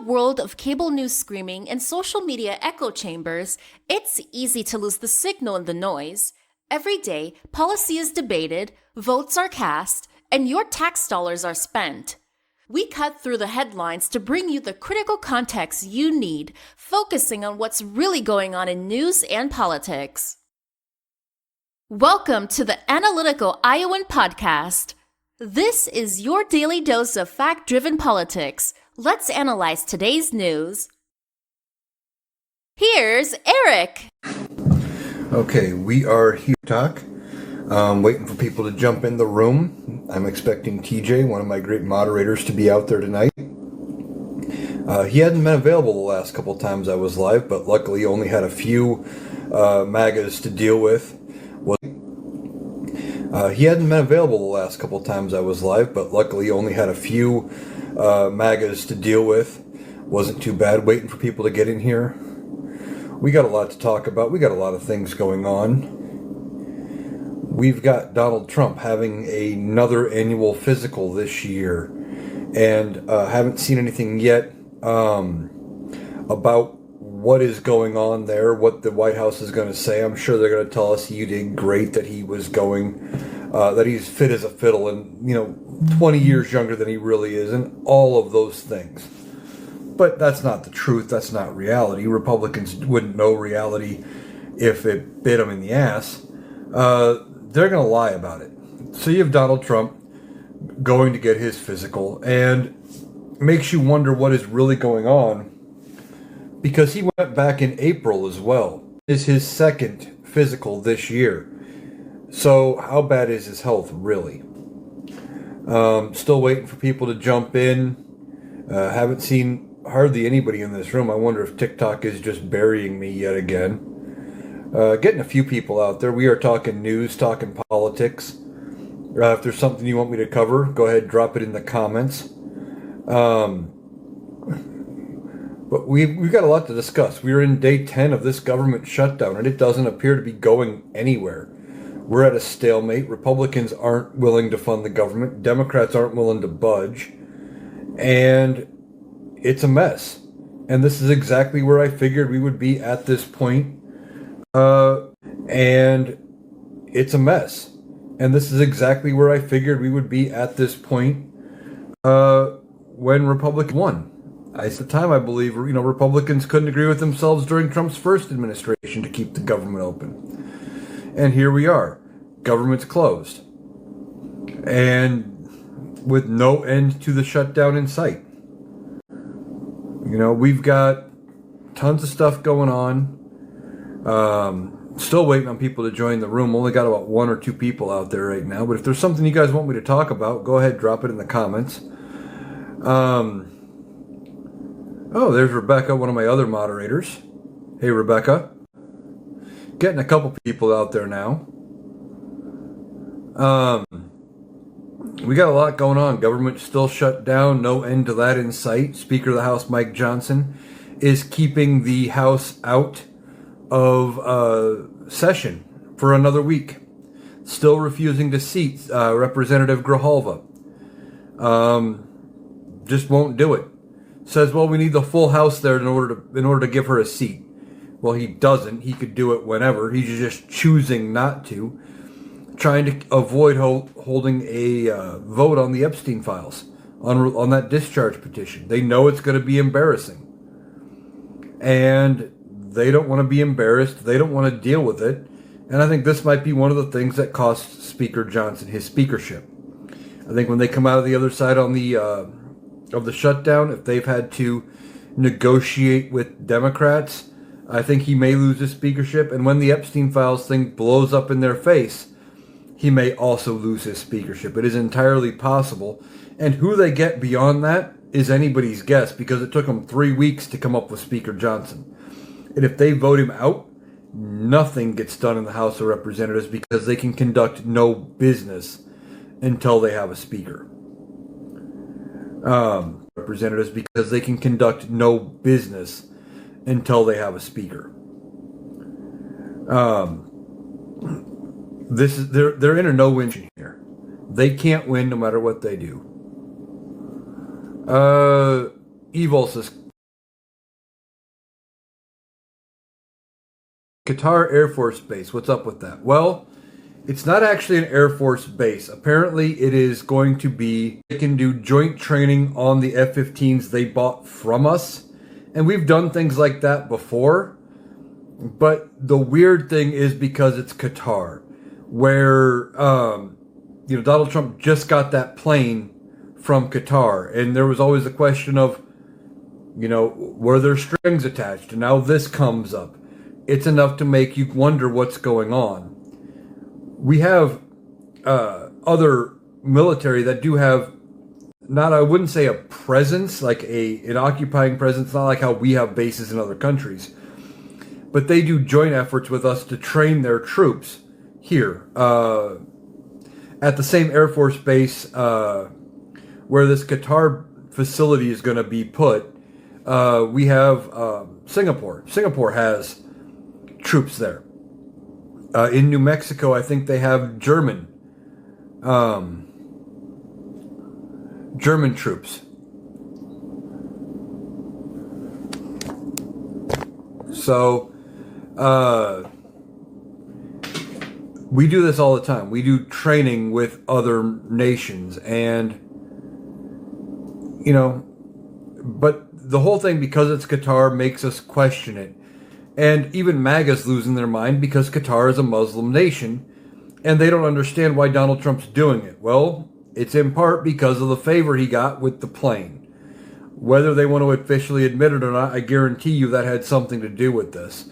world of cable news screaming and social media echo chambers, it's easy to lose the signal in the noise. Every day, policy is debated, votes are cast, and your tax dollars are spent. We cut through the headlines to bring you the critical context you need, focusing on what's really going on in news and politics. Welcome to the Analytical Iowan Podcast. This is your daily dose of fact-driven politics. Let's analyze today's news. Here's Eric. Okay, we are here to talk. Waiting for people to jump in the room. I'm expecting TJ, one of my great moderators, to be out there tonight. He hadn't been available the last couple times I was live, but luckily only had a few MAGAs to deal with. He hadn't been available the last couple times I was live, but luckily only had a few MAGAs to deal with. Wasn't too bad. Waiting for people to get in here. We got a lot to talk about. We got a lot of things going on. We've got Donald Trump having another annual physical this year, and haven't seen anything yet about what is going on there, what the White House is going to say. I'm sure they're going to tell us you did great, that he was going, that he's fit as a fiddle and, 20 years younger than he really is, and all of those things. But that's not the truth. That's not reality. Republicans wouldn't know reality if it bit them in the ass. They're going to lie about it. So you have Donald Trump going to get his physical, and makes you wonder what is really going on, because he went back in April as well. It's his second physical this year. So how bad is his health really? Still waiting for people to jump in. Haven't seen hardly anybody in this room. I wonder if TikTok is just burying me yet again. Getting a few people out there. We are talking news, talking politics. If there's something you want me to cover, go ahead and drop it in the comments. But we've got a lot to discuss. We're in day 10 of this government shutdown, and it doesn't appear to be going anywhere. We're at a stalemate. Republicans aren't willing to fund the government. Democrats aren't willing to budge. And it's a mess. And this is exactly where I figured we would be at this point. And it's a mess. And this is exactly where I figured we would be at this point when Republicans won. At the time, I believe, Republicans couldn't agree with themselves during Trump's first administration to keep the government open. And here we are. Government's closed. And with no end to the shutdown in sight. We've got tons of stuff going on. Still waiting on people to join the room. Only got about 1 or 2 people out there right now. But if there's something you guys want me to talk about, go ahead, drop it in the comments. Oh, there's Rebecca, one of my other moderators. Hey, Rebecca. Getting a couple people out there now. We got a lot going on. Government still shut down. No end to that in sight. Speaker of the House, Mike Johnson, is keeping the House out of session for another week. Still refusing to seat Representative Grijalva. Just won't do it. Says, well, we need the full House there in order to give her a seat. Well, he doesn't. He could do it whenever. He's just choosing not to. Trying to avoid holding a vote on the Epstein files, on that discharge petition. They know it's going to be embarrassing. And they don't want to be embarrassed. They don't want to deal with it. And I think this might be one of the things that cost Speaker Johnson his speakership. I think when they come out of the other side on the of the shutdown, if they've had to negotiate with Democrats, I think he may lose his speakership. And when the Epstein files thing blows up in their face, he may also lose his speakership. It is entirely possible. And who they get beyond that is anybody's guess, because it took them 3 weeks to come up with Speaker Johnson. And if they vote him out, nothing gets done in the House of Representatives, because they can conduct no business until they have a speaker. Representatives, because they can conduct no business until they have a speaker. They're in a no-win here. They can't win no matter what they do. Evil says, Qatar Air Force Base. What's up with that? Well, it's not actually an Air Force base. Apparently, it is going to be, they can do joint training on the F-15s they bought from us. And we've done things like that before. But the weird thing is because it's Qatar, where, Donald Trump just got that plane from Qatar. And there was always a question of, were there strings attached? And now this comes up. It's enough to make you wonder what's going on. We have other military that do have, I wouldn't say a presence, like an occupying presence, not like how we have bases in other countries. But they do joint efforts with us to train their troops here. At the same Air Force base where this Qatar facility is going to be put, we have Singapore. Singapore has troops there. In New Mexico, I think they have German troops. So, we do this all the time. We do training with other nations, and but the whole thing, because it's Qatar, makes us question it. And even MAGA's losing their mind because Qatar is a Muslim nation, and they don't understand why Donald Trump's doing it. Well, it's in part because of the favor he got with the plane. Whether they want to officially admit it or not, I guarantee you that had something to do with this.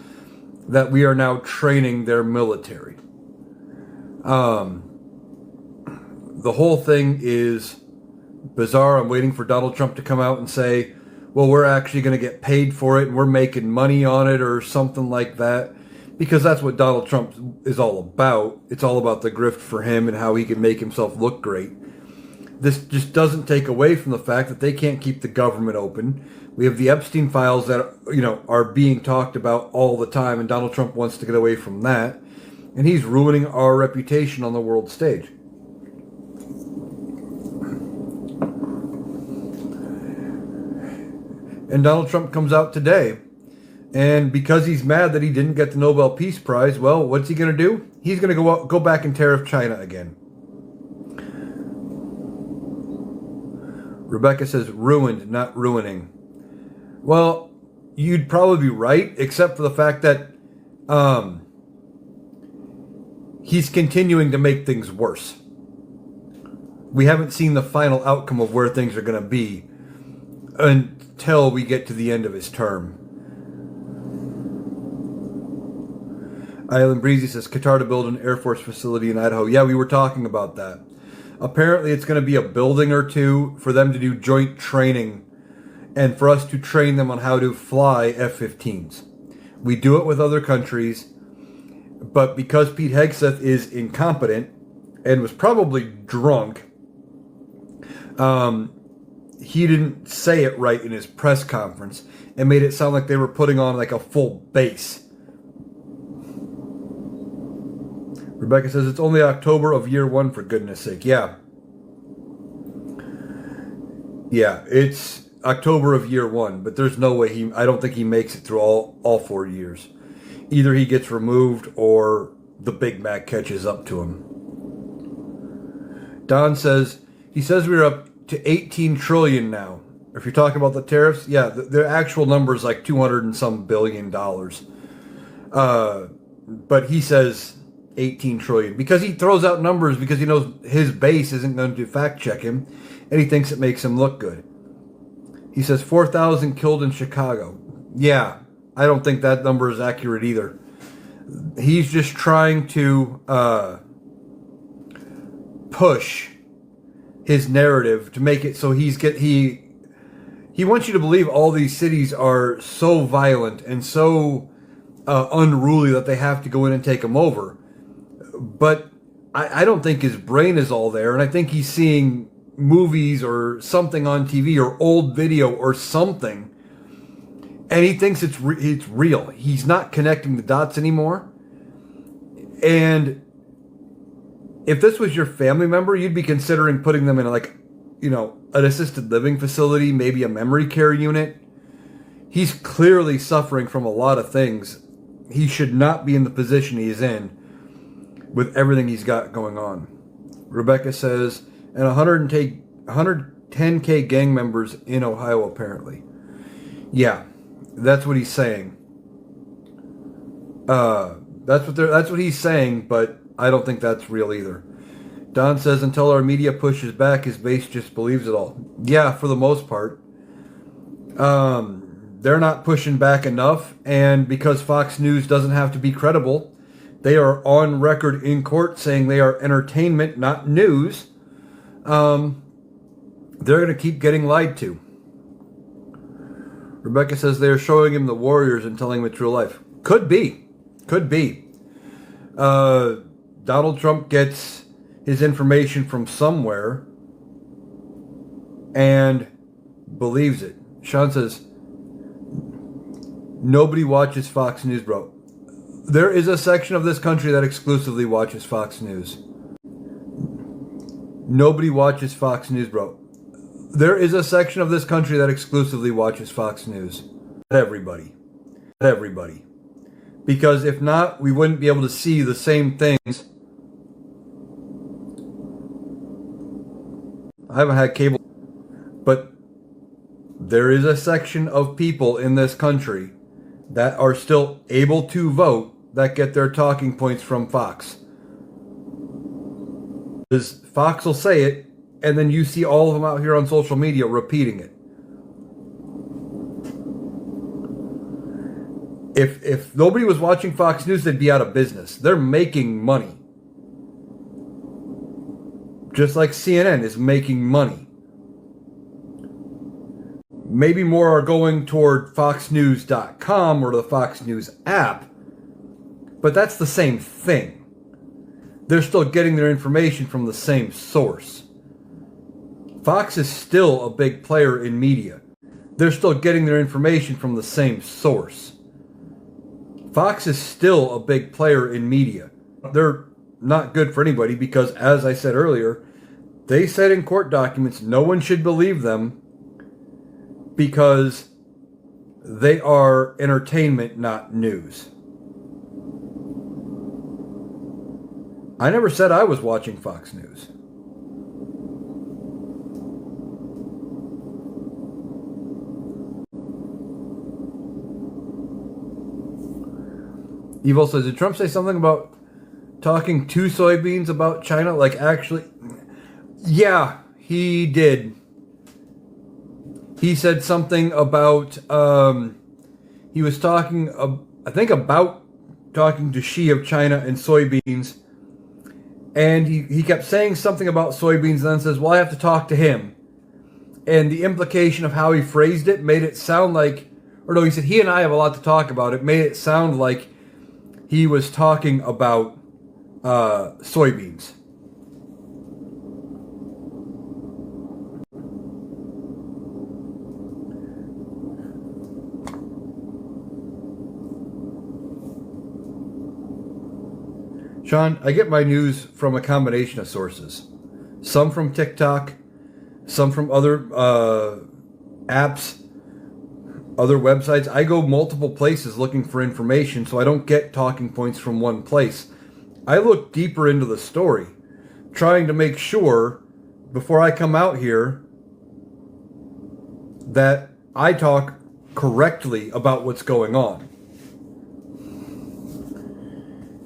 That we are now training their military. The whole thing is bizarre. I'm waiting for Donald Trump to come out and say, well, we're actually going to get paid for it and we're making money on it or something like that. Because that's what Donald Trump is all about. It's all about the grift for him and how he can make himself look great. This just doesn't take away from the fact that they can't keep the government open. We have the Epstein files that, are being talked about all the time, and Donald Trump wants to get away from that. And he's ruining our reputation on the world stage. And Donald Trump comes out today, and because he's mad that he didn't get the Nobel Peace Prize, well, what's he going to do? He's going to go back and tariff China again. Rebecca says, ruined, not ruining. Well, you'd probably be right, except for the fact that he's continuing to make things worse. We haven't seen the final outcome of where things are going to be until we get to the end of his term. Island Breezy says, Qatar to build an Air Force facility in Idaho. Yeah, we were talking about that. Apparently, it's going to be a building or two for them to do joint training and for us to train them on how to fly F-15s. We do it with other countries, but because Pete Hegseth is incompetent and was probably drunk, he didn't say it right in his press conference and made it sound like they were putting on like a full base. Rebecca says, it's only October of year one, for goodness sake. Yeah, it's October of year one, but there's no way I don't think he makes it through all 4 years. Either he gets removed or the Big Mac catches up to him. Don says, he says we're up to 18 trillion now. If you're talking about the tariffs, yeah, the actual number is like 200 and some billion dollars. But he says 18 trillion because he throws out numbers because he knows his base isn't going to fact check him and he thinks it makes him look good. He says 4,000 killed in Chicago. Yeah, I don't think that number is accurate either. He's just trying to push his narrative to make it so he wants you to believe all these cities are so violent and so unruly that they have to go in and take them over. But I don't think his brain is all there, and I think he's seeing movies or something on TV or old video or something, and he thinks it's real. He's not connecting the dots anymore. And if this was your family member, you'd be considering putting them in an assisted living facility, maybe a memory care unit. He's clearly suffering from a lot of things, he should not be in the position he's in with everything he's got going on. Rebecca says, and 110K gang members in Ohio, apparently. Yeah, that's what he's saying. That's what he's saying, but I don't think that's real either. Don says, until our media pushes back, his base just believes it all. Yeah, for the most part. They're not pushing back enough, and because Fox News doesn't have to be credible, they are on record in court saying they are entertainment, not news. They're going to keep getting lied to. Rebecca says they are showing him the Warriors and telling him it's real life. Could be. Donald Trump gets his information from somewhere and believes it. Sean says, nobody watches Fox News, bro. There is a section of this country that exclusively watches Fox News. Nobody watches Fox News, bro. There is a section of this country that exclusively watches Fox News. Not everybody. Because if not, we wouldn't be able to see the same things. I haven't had cable, but there is a section of people in this country that are still able to vote that get their talking points from Fox. Because Fox will say it, and then you see all of them out here on social media repeating it. If nobody was watching Fox News, they'd be out of business. They're making money. Just like CNN is making money. Maybe more are going toward foxnews.com or the Fox News app, but that's the same thing. They're still getting their information from the same source. Fox is still a big player in media. They're still getting their information from the same source. Fox is still a big player in media. They're not good for anybody because, as I said earlier, they said in court documents no one should believe them because they are entertainment, not news. I never said I was watching Fox News. Evil says, did Trump say something about talking to soybeans about China? Like, actually, yeah, he did. He said something about, he was talking, I think about talking to Xi of China and soybeans. And he kept saying something about soybeans and then says, well, I have to talk to him. And the implication of how he phrased it made it sound like, or no, he said he and I have a lot to talk about. It made it sound like he was talking about soybeans. Sean, I get my news from a combination of sources. Some from TikTok, some from other apps, other websites. I go multiple places looking for information, so I don't get talking points from one place. I look deeper into the story, trying to make sure, before I come out here, that I talk correctly about what's going on.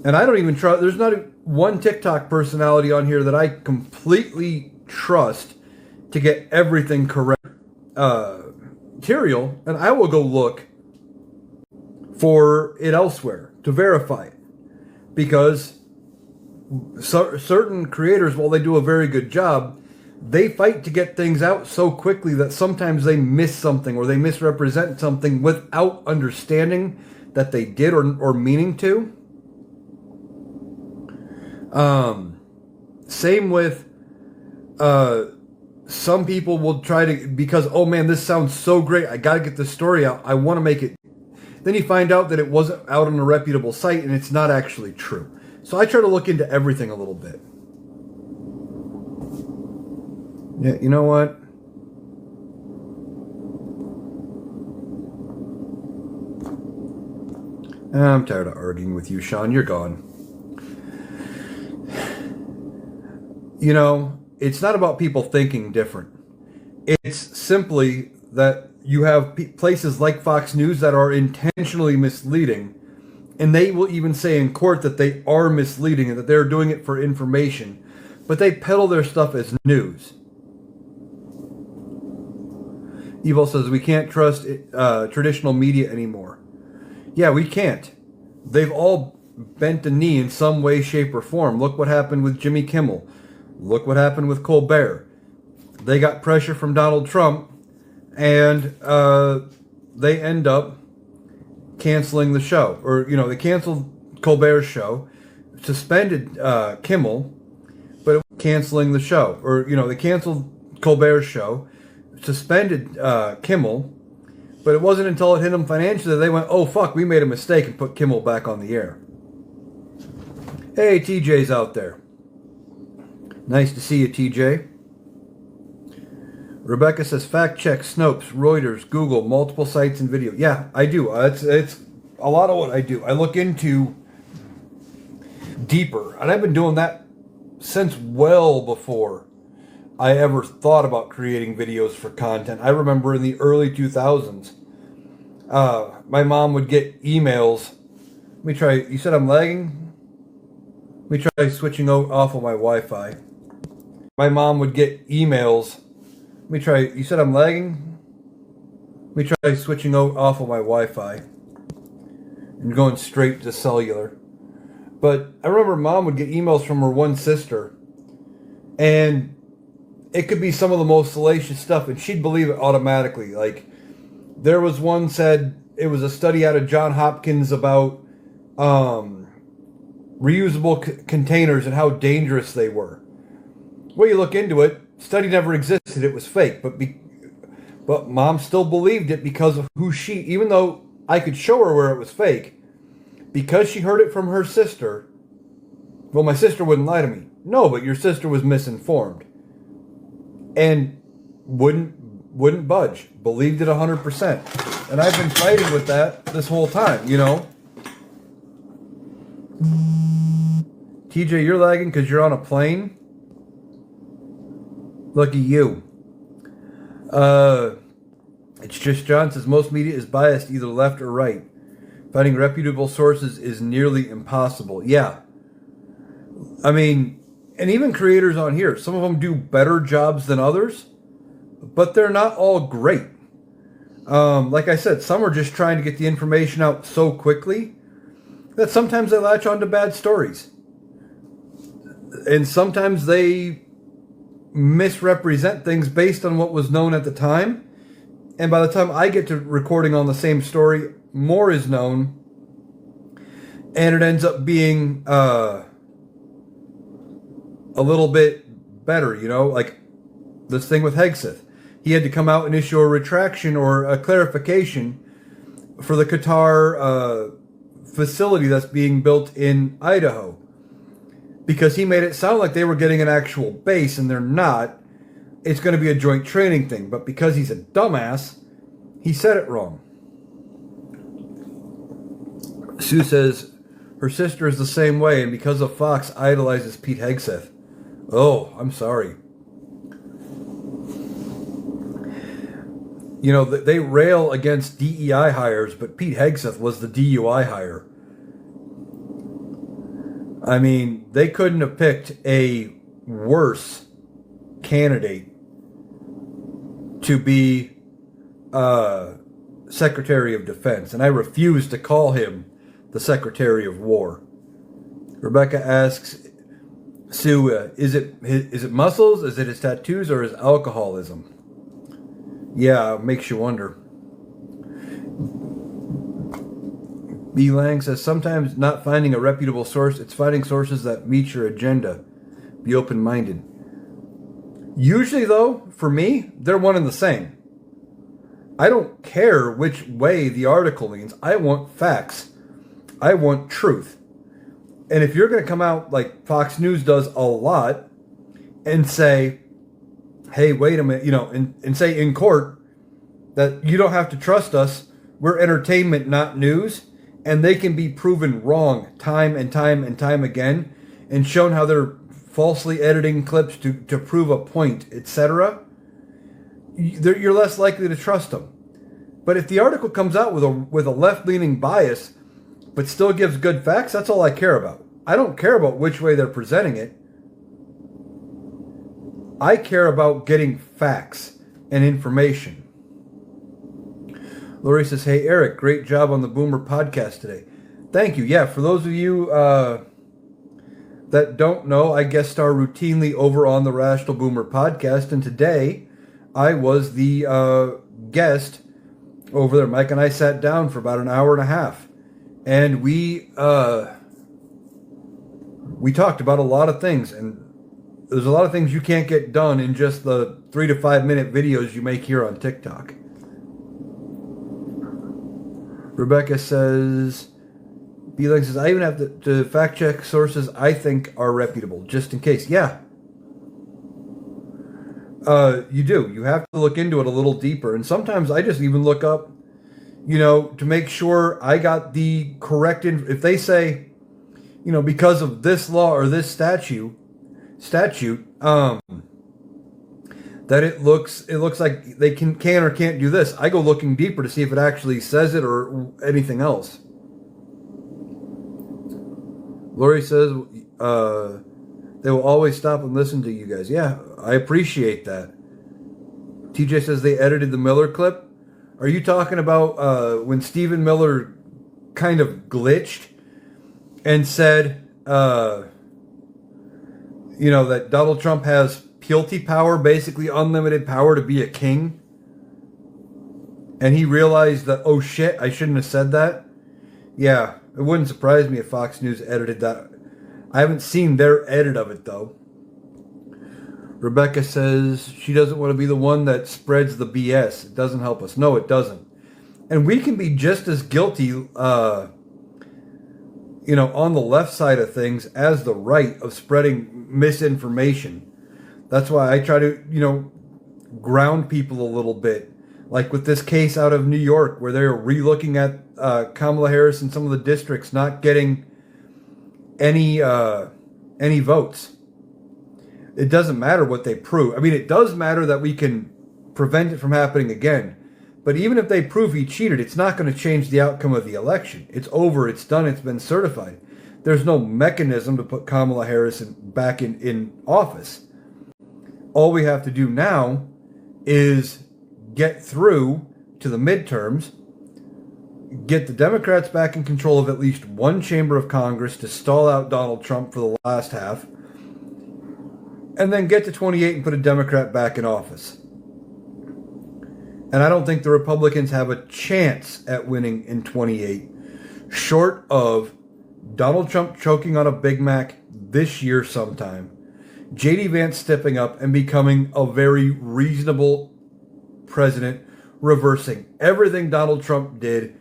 And I don't even trust, there's not one TikTok personality on here that I completely trust to get everything correct. Material, and I will go look for it elsewhere to verify it. Because certain creators, while they do a very good job, they fight to get things out so quickly that sometimes they miss something or they misrepresent something without understanding that they did or meaning to. Same with some people will try to, because, oh man, this sounds so great, I gotta get this story out, I want to make it. Then you find out that it wasn't out on a reputable site and it's not actually true. So I try to look into everything a little bit. Yeah, you know what? I'm tired of arguing with you, Sean. You're gone. You know, it's not about people thinking different. It's simply that you have places like Fox News that are intentionally misleading, and they will even say in court that they are misleading and that they're doing it for information, but they peddle their stuff as news. Evil says we can't trust traditional media anymore. Yeah, we can't. They've all bent a knee in some way, shape, or form. Look what happened with Jimmy Kimmel. Look what happened with Colbert. They got pressure from Donald Trump, and they end up canceling the show. Or, you know, they canceled Colbert's show, suspended Kimmel, but canceling the show. Or, you know, they canceled Colbert's show, suspended Kimmel, but it wasn't until it hit them financially that they went, oh fuck, we made a mistake and put Kimmel back on the air. Hey, TJ's out there. Nice to see you, TJ. Rebecca says, fact check Snopes, Reuters, Google, multiple sites and video. Yeah, I do. It's a lot of what I do. I look into deeper, and I've been doing that since well before I ever thought about creating videos for content. I remember in the early 2000s, my mom would get emails. Let me try. You said I'm lagging? Let me try switching off of my Wi-Fi. My mom would get emails. Let me try. You said I'm lagging? Let me try switching off of my Wi-Fi and going straight to cellular. But I remember Mom would get emails from her one sister, and it could be some of the most salacious stuff, and she'd believe it automatically. Like, there was one said it was a study out of Johns Hopkins about reusable containers and how dangerous they were. Well, you look into it, study never existed, it was fake, but Mom still believed it because of who she, even though I could show her where it was fake, because she heard it from her sister. Well, my sister wouldn't lie to me. No, but your sister was misinformed. And wouldn't budge. Believed it 100%. And I've been fighting with that this whole time, you know. TJ, you're lagging because you're on a plane? Lucky you. It's just John says most media is biased either left or right. Finding reputable sources is nearly impossible. Yeah. I mean, and even creators on here, some of them do better jobs than others, but they're not all great. Like I said, some are just trying to get the information out so quickly that sometimes they latch onto bad stories. And sometimes they misrepresent things based on what was known at the time. And by the time I get to recording on the same story, more is known, and it ends up being a little bit better, you know, like this thing with Hegseth. He had to come out and issue a retraction or a clarification for the Qatar facility that's being built in Idaho, because he made it sound like they were getting an actual base, and they're not. It's going to be a joint training thing, but because he's a dumbass, he said it wrong. Sue says her sister is the same way, and because of Fox, idolizes Pete Hegseth. Oh, I'm sorry. You know, they rail against DEI hires, but Pete Hegseth was the DUI hire. I mean, they couldn't have picked a worse candidate to be Secretary of Defense, and I refuse to call him the Secretary of War. Rebecca asks Sue, is it muscles, is it his tattoos, or his alcoholism? Yeah, it makes you wonder. B. Lang says, sometimes not finding a reputable source, it's finding sources that meet your agenda. Be open-minded. Usually, though, for me, they're one and the same. I don't care which way the article leans. I want facts. I want truth. And if you're going to come out like Fox News does a lot and say, hey, wait a minute, you know, and say in court that you don't have to trust us, we're entertainment, not news, and they can be proven wrong time and time and time again, and shown how they're falsely editing clips to prove a point, etc., you're less likely to trust them. But if the article comes out with a left-leaning bias, but still gives good facts, that's all I care about. I don't care about which way they're presenting it. I care about getting facts and information. Lori says, hey, Eric, great job on the Boomer podcast today. Thank you. Yeah, for those of you that don't know, I guest star routinely over on the Rational Boomer podcast, and today I was the guest over there. Mike and I sat down for about an hour and a half, and we talked about a lot of things, and there's a lot of things you can't get done in just the 3 to 5 minute videos you make here on TikTok. Rebecca says, B-Lang says, I even have to fact check sources I think are reputable, just in case. Yeah. You do. You have to look into it a little deeper. And sometimes I just even look up, to make sure I got the correct, if they say, because of this law or this statute, that it looks like they can or can't do this. I go looking deeper to see if it actually says it or anything else. Lori says, they will always stop and listen to you guys. Yeah, I appreciate that. TJ says they edited the Miller clip. Are you talking about when Stephen Miller kind of glitched and said, that Donald Trump has Pulte power, basically unlimited power to be a king? And he realized that, oh shit, I shouldn't have said that? Yeah, it wouldn't surprise me if Fox News edited that. I haven't seen their edit of it, though. Rebecca says she doesn't want to be the one that spreads the BS. It doesn't help us. No, it doesn't. And we can be just as guilty, on the left side of things as the right of spreading misinformation. That's why I try to, ground people a little bit. Like with this case out of New York where they're re-looking at Kamala Harris and some of the districts not getting any votes. It doesn't matter what they prove. I mean, it does matter that we can prevent it from happening again. But even if they prove he cheated, it's not going to change the outcome of the election. It's over. It's done. It's been certified. There's no mechanism to put Kamala Harris back in office. All we have to do now is get through to the midterms, get the Democrats back in control of at least one chamber of Congress to stall out Donald Trump for the last half, and then get to 28 and put a Democrat back in office. And I don't think the Republicans have a chance at winning in 28, short of Donald Trump choking on a Big Mac this year sometime, J.D. Vance stepping up and becoming a very reasonable president, reversing everything Donald Trump did,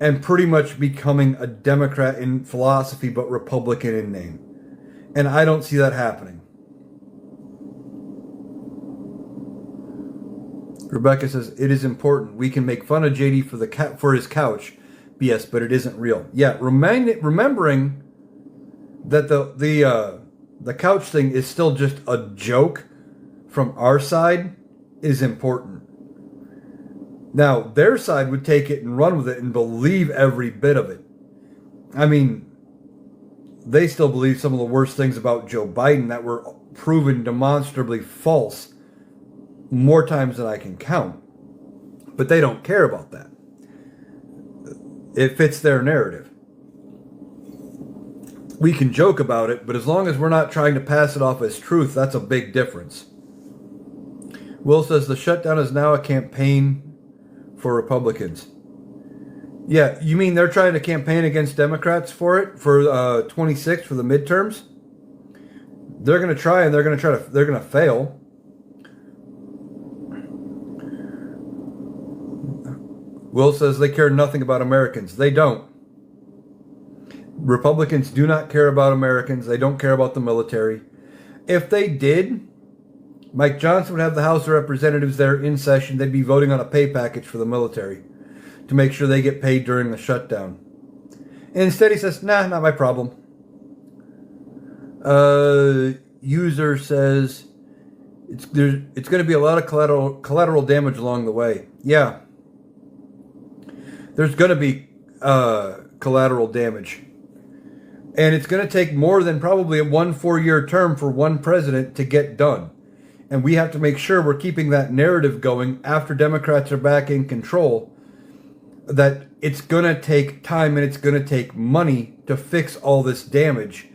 and pretty much becoming a Democrat in philosophy but Republican in name. And I don't see that happening. Rebecca says, it is important. We can make fun of JD for his couch BS, but it isn't real. Yeah, remembering that the couch thing is still just a joke from our side is important. Now, their side would take it and run with it and believe every bit of it. I mean, they still believe some of the worst things about Joe Biden that were proven demonstrably false more times than I can count. But they don't care about that. It fits their narrative. We can joke about it, but as long as we're not trying to pass it off as truth, that's a big difference. Will says the shutdown is now a campaign for Republicans. Yeah, you mean they're trying to campaign against Democrats for it, for 26, for the midterms? They're going to try, and they're going to fail. Will says they care nothing about Americans. They don't. Republicans do not care about Americans. They don't care about the military. If they did, Mike Johnson would have the House of Representatives there in session. They'd be voting on a pay package for the military to make sure they get paid during the shutdown. And instead he says, nah, not my problem. User says it's going to be a lot of collateral damage along the way. Yeah. There's going to be collateral damage. And it's going to take more than probably a 4-year term for one president to get done. And we have to make sure we're keeping that narrative going after Democrats are back in control, that it's going to take time and it's going to take money to fix all this damage.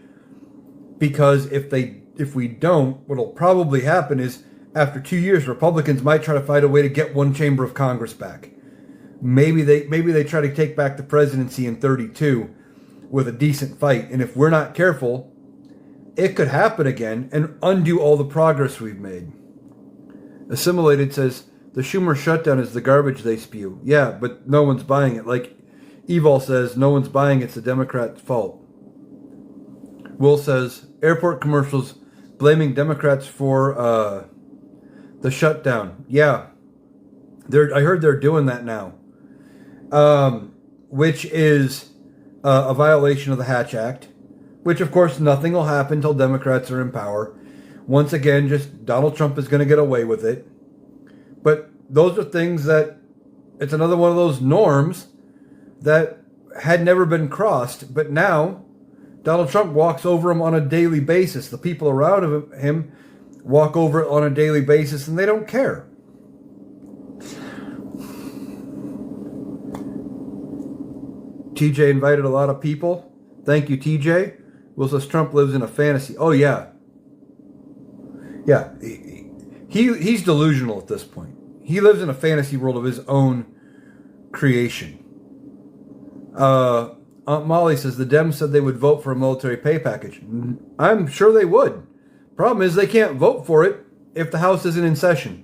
Because if we don't, what'll probably happen is after 2 years, Republicans might try to find a way to get one chamber of Congress back. Maybe they try to take back the presidency in 32 with a decent fight. And if we're not careful, it could happen again and undo all the progress we've made. Assimilated says, the Schumer shutdown is the garbage they spew. Yeah, but no one's buying it. Like Evil says, no one's buying it. It's the Democrats' fault. Will says, airport commercials blaming Democrats for the shutdown. Yeah, I heard they're doing that now, which is a violation of the Hatch Act, which of course nothing will happen until Democrats are in power. Once again, just Donald Trump is going to get away with it. But those are things that, it's another one of those norms that had never been crossed. But now, Donald Trump walks over them on a daily basis. The people around him walk over it on a daily basis, and they don't care. TJ invited a lot of people. Thank you, TJ. Will says Trump lives in a fantasy. Oh, yeah. Yeah. He's delusional at this point. He lives in a fantasy world of his own creation. Aunt Molly says the Dems said they would vote for a military pay package. I'm sure they would. Problem is they can't vote for it if the House isn't in session.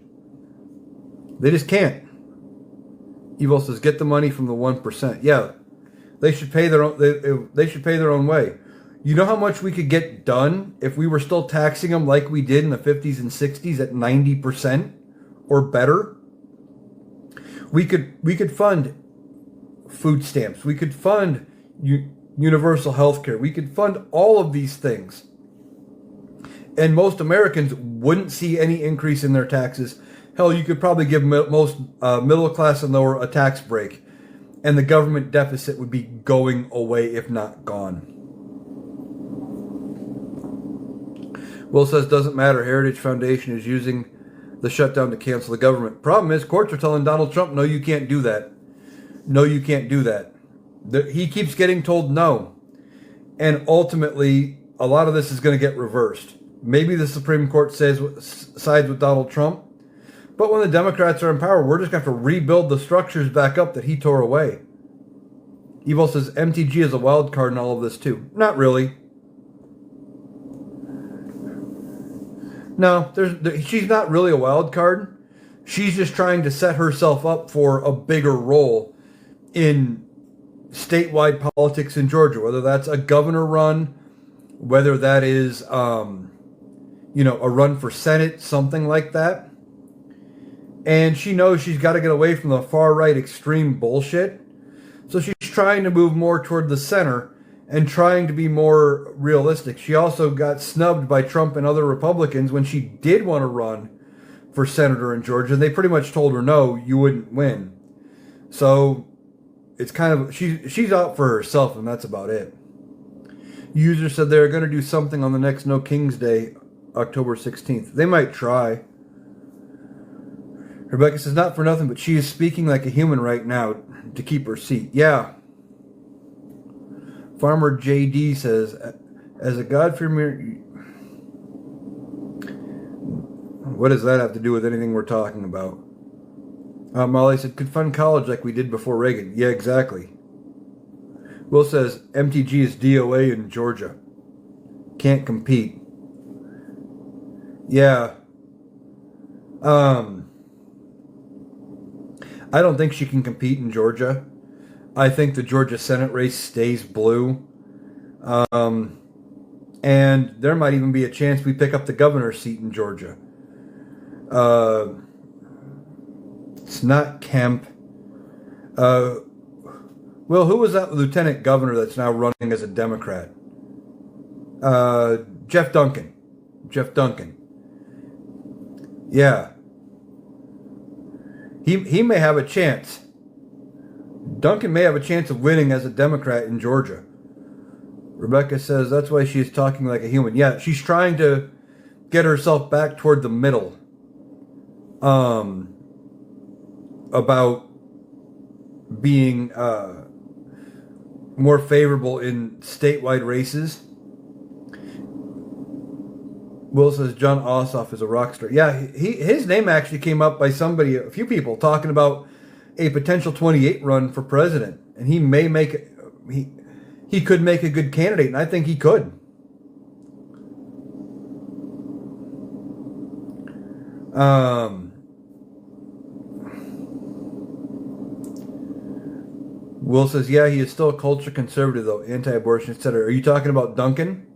They just can't. Evil says get the money from the 1%. Yeah, they should pay their own. They should pay their own way. You know how much we could get done if we were still taxing them like we did in the 50s and 60s at 90% or better? We could fund food stamps. We could fund universal health care. We could fund all of these things. And most Americans wouldn't see any increase in their taxes. Hell, you could probably give most middle class and lower a tax break, and the government deficit would be going away, if not gone. Will says, doesn't matter. Heritage Foundation is using the shutdown to cancel the government. Problem is, courts are telling Donald Trump, no, you can't do that. No, you can't do that. He keeps getting told no. And ultimately, a lot of this is going to get reversed. Maybe the Supreme Court sides with Donald Trump. But when the Democrats are in power, we're just going to have to rebuild the structures back up that he tore away. Evil says MTG is a wild card in all of this too. Not really. No, she's not really a wild card. She's just trying to set herself up for a bigger role in statewide politics in Georgia, whether that's a governor run, whether that is, a run for Senate, something like that. And she knows she's got to get away from the far-right extreme bullshit. So she's trying to move more toward the center and trying to be more realistic. She also got snubbed by Trump and other Republicans when she did want to run for senator in Georgia. They pretty much told her, no, you wouldn't win. So it's kind of, she's out for herself, and that's about it. User said they're going to do something on the next No King's Day, October 16th. They might try. Rebecca says, not for nothing, but she is speaking like a human right now to keep her seat. Yeah. Farmer JD says, as a God-fearing... What does that have to do with anything we're talking about? Molly said, could fund college like we did before Reagan. Yeah, exactly. Will says, MTG is DOA in Georgia. Can't compete. Yeah. I don't think she can compete in Georgia. I think the Georgia Senate race stays blue. And there might even be a chance we pick up the governor's seat in Georgia. It's not Kemp. Well, who was that lieutenant governor that's now running as a Democrat? Jeff Duncan. Jeff Duncan. Yeah. He may have a chance. Duncan may have a chance of winning as a Democrat in Georgia. Rebecca says that's why she's talking like a human. Yeah, she's trying to get herself back toward the middle. About being more favorable in statewide races. Will says John Ossoff is a rock star. Yeah, his name actually came up by somebody, a few people, talking about a potential 28 run for president, and he may make he could make a good candidate, and I think he could. Will says, yeah, he is still a culture conservative, though, anti-abortion, etc. Are you talking about Duncan?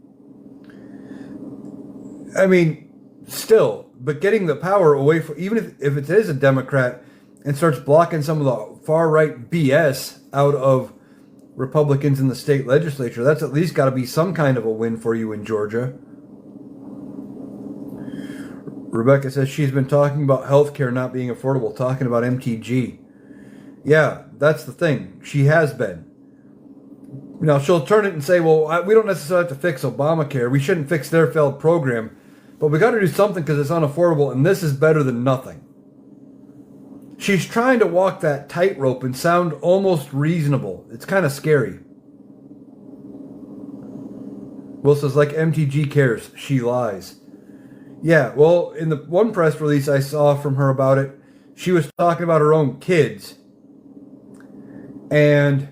I mean, still, but getting the power away from, even if it is a Democrat and starts blocking some of the far-right BS out of Republicans in the state legislature, that's at least got to be some kind of a win for you in Georgia. Rebecca says she's been talking about healthcare not being affordable, talking about MTG. Yeah, that's the thing. She has been. Now, she'll turn it and say, well, we don't necessarily have to fix Obamacare. We shouldn't fix their failed program. But we got to do something because it's unaffordable, and this is better than nothing. She's trying to walk that tightrope and sound almost reasonable. It's kind of scary. Will says, like MTG cares, she lies. Yeah, well, in the one press release I saw from her about it, she was talking about her own kids and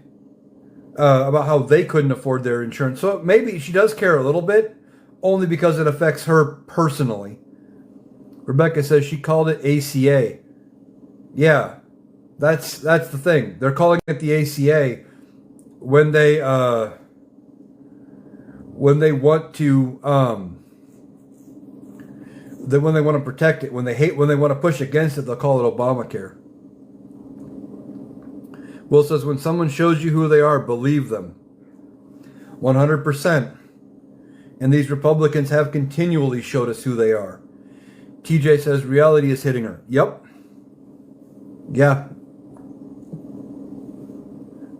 about how they couldn't afford their insurance. So maybe she does care a little bit, only because it affects her personally. Rebecca says she called it ACA. Yeah, that's the thing. They're calling it the ACA when they want to when they want to protect it. When they want to push against it, they'll call it Obamacare. Will says, when someone shows you who they are, believe them. 100%. And these Republicans have continually showed us who they are. TJ says, reality is hitting her. Yep. Yeah.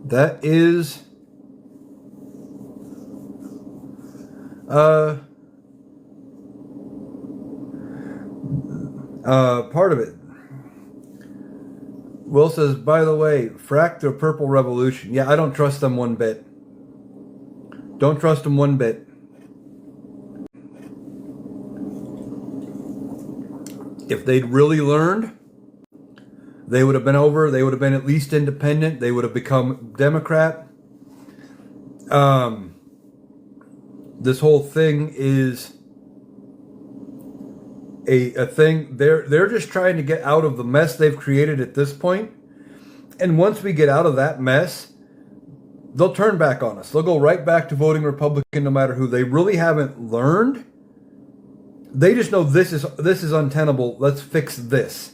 That is part of it. Will says, by the way, frack the Purple Revolution. Yeah, I don't trust them one bit. Don't trust them one bit. If they'd really learned, they would have been over. They would have been at least independent. They would have become Democrat. This whole thing is a thing. They're just trying to get out of the mess they've created at this point. And once we get out of that mess, they'll turn back on us. They'll go right back to voting Republican no matter who. They really haven't learned. They just know this is untenable. Let's fix this.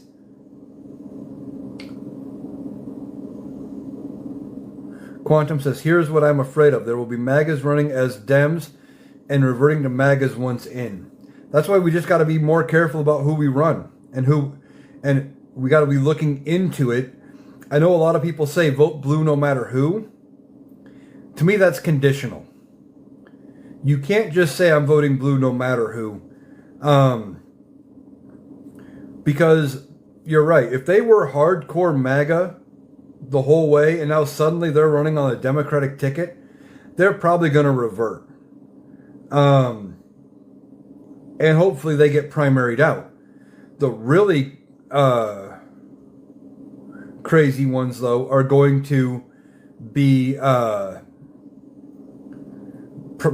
Quantum says, here's what I'm afraid of. There will be MAGAs running as Dems and reverting to MAGAs once in. That's why we just got to be more careful about who we run and we got to be looking into it. I know a lot of people say vote blue no matter who. To me, that's conditional. You can't just say I'm voting blue no matter who. Because you're right. If they were hardcore MAGA the whole way and now suddenly they're running on a Democratic ticket, they're probably going to revert. And hopefully they get primaried out. The really crazy ones, though, are going to be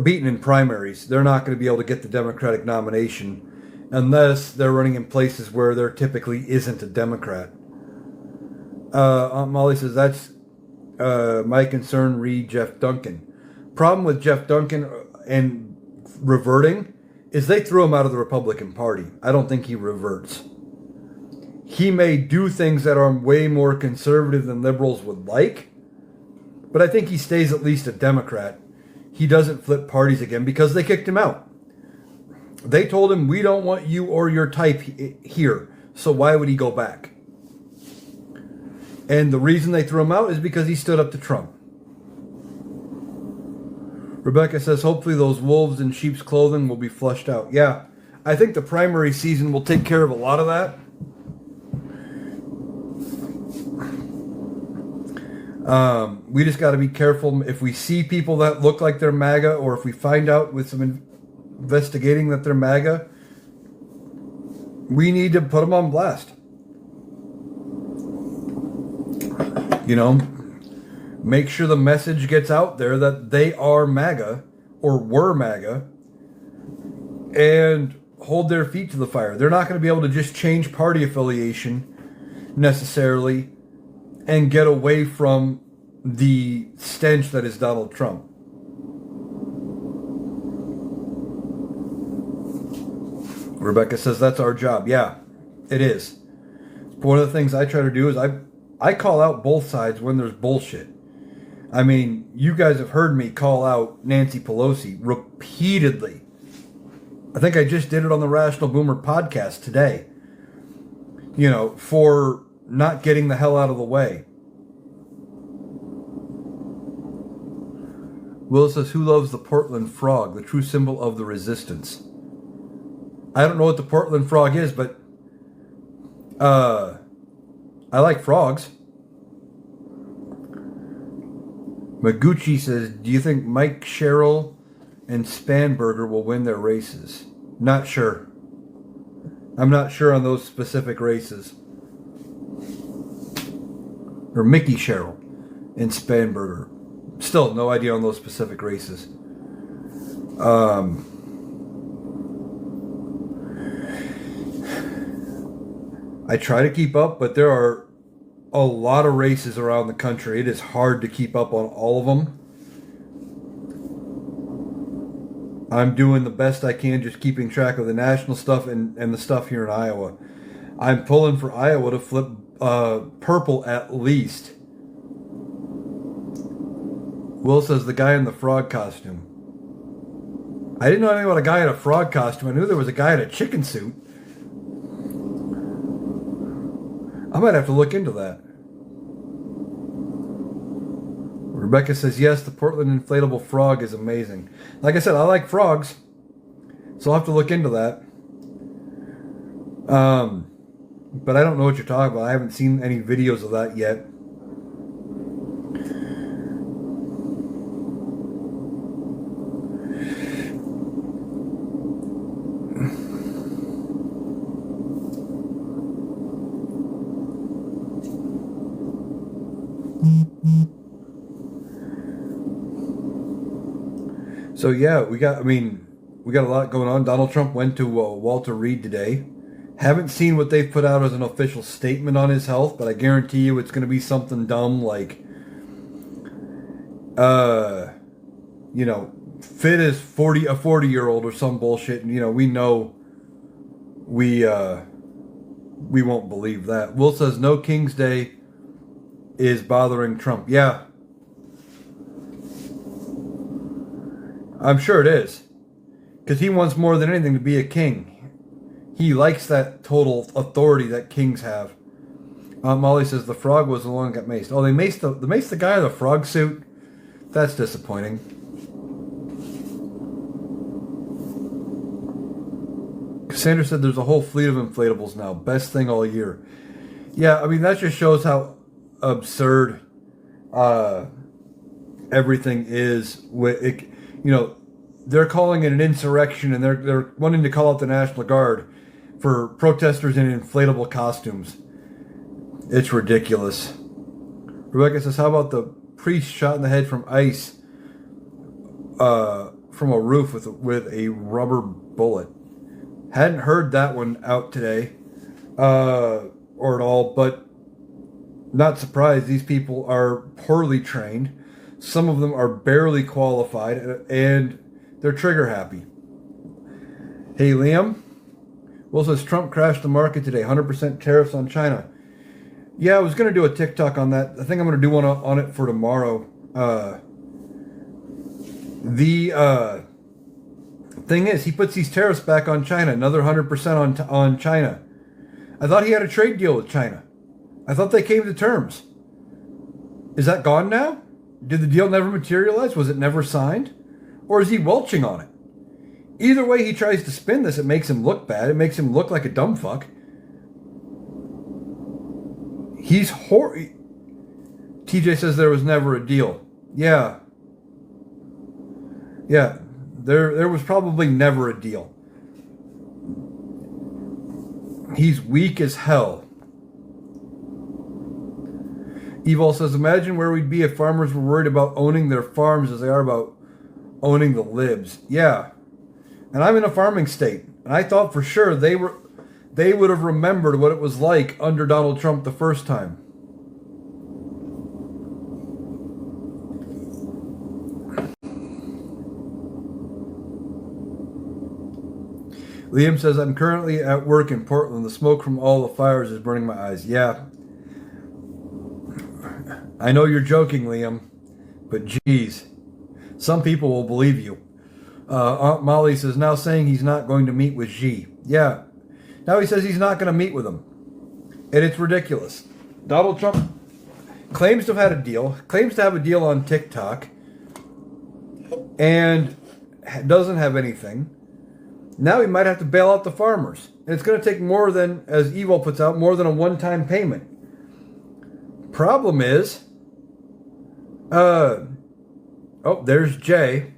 beaten in primaries. They're not going to be able to get the Democratic nomination unless they're running in places where there typically isn't a Democrat. Aunt Molly says, that's my concern, read Jeff Duncan. Problem with Jeff Duncan and reverting is they threw him out of the Republican Party. I don't think he reverts. He may do things that are way more conservative than liberals would like, But I think he stays at least a Democrat. He doesn't flip parties again because they kicked him out. They told him, we don't want you or your type here. So why would he go back? And the reason they threw him out is because he stood up to Trump. Rebecca says, hopefully those wolves in sheep's clothing will be flushed out. Yeah, I think the primary season will take care of a lot of that. We just got to be careful if we see people that look like they're MAGA, or if we find out with some investigating that they're MAGA, we need to put them on blast. You know, make sure the message gets out there that they are MAGA or were MAGA, and hold their feet to the fire. They're not going to be able to just change party affiliation necessarily and get away from the stench that is Donald Trump. Rebecca says that's our job. Yeah, it is. One of the things I try to do is I call out both sides when there's bullshit. I mean, you guys have heard me call out Nancy Pelosi repeatedly. I think I just did it on the Rational Boomer podcast today. You know, for not getting the hell out of the way. Will says, who loves the Portland frog, the true symbol of the resistance? I don't know what the Portland frog is, but I like frogs. Maguchi says, do you think Mike Sherrill and Spanberger will win their races? Not sure. I'm not sure on those specific races. Or Mickey Sherrill and Spanberger. Still, no idea on those specific races. I try to keep up, but there are a lot of races around the country. It is hard to keep up on all of them. I'm doing the best I can, just keeping track of the national stuff and the stuff here in Iowa. I'm pulling for Iowa to flip purple at least. Will says the guy in the frog costume. I didn't know anything about a guy in a frog costume. I knew there was a guy in a chicken suit. I might have to look into that. Rebecca says, yes, the Portland inflatable frog is amazing. Like I said, I like frogs, so I'll have to look into that. But I don't know what you're talking about. I haven't seen any videos of that yet. So yeah, we got a lot going on. Donald Trump went to Walter Reed today. Haven't seen what they've put out as an official statement on his health, but I guarantee you it's going to be something dumb like, fit as a 40-year-old or some bullshit. And, we know we won't believe that. Will says no King's Day is bothering Trump. Yeah. I'm sure it is. Because he wants more than anything to be a king. He likes that total authority that kings have. Molly says the frog was the one that got maced. Oh, they maced the guy in the frog suit? That's disappointing. Cassandra said there's a whole fleet of inflatables now. Best thing all year. Yeah, that just shows how absurd everything is. They're calling it an insurrection, and they're wanting to call out the National Guard for protesters in inflatable costumes. It's ridiculous. Rebecca says, how about the priest shot in the head from ice from a roof with a rubber bullet? Hadn't heard that one out today or at all, but not surprised. These people are poorly trained. Some of them are barely qualified, and they're trigger happy. Hey, Liam. Will says Trump crashed the market today. 100% tariffs on China. Yeah, I was going to do a TikTok on that. I think I'm going to do one on it for tomorrow. The thing is, he puts these tariffs back on China, another 100% on China. I thought he had a trade deal with China. I thought they came to terms. Is that gone now? Did the deal never materialize? Was it never signed? Or is he welching on it? Either way he tries to spin this, it makes him look bad. It makes him look like a dumb fuck. He's TJ says there was never a deal. Yeah. Yeah. There was probably never a deal. He's weak as hell. Evil says, imagine where we'd be if farmers were worried about owning their farms as they are about owning the libs. Yeah. And I'm in a farming state. And I thought for sure they would have remembered what it was like under Donald Trump the first time. Liam says, I'm currently at work in Portland. The smoke from all the fires is burning my eyes. Yeah. I know you're joking, Liam, but geez, some people will believe you. Aunt Molly says, now saying he's not going to meet with Xi. Yeah. Now he says he's not going to meet with him. And it's ridiculous. Donald Trump claims to have had a deal, claims to have a deal on TikTok, and doesn't have anything. Now he might have to bail out the farmers. And it's going to take more than, as Evil puts out, more than a one-time payment. Problem is, there's Jay.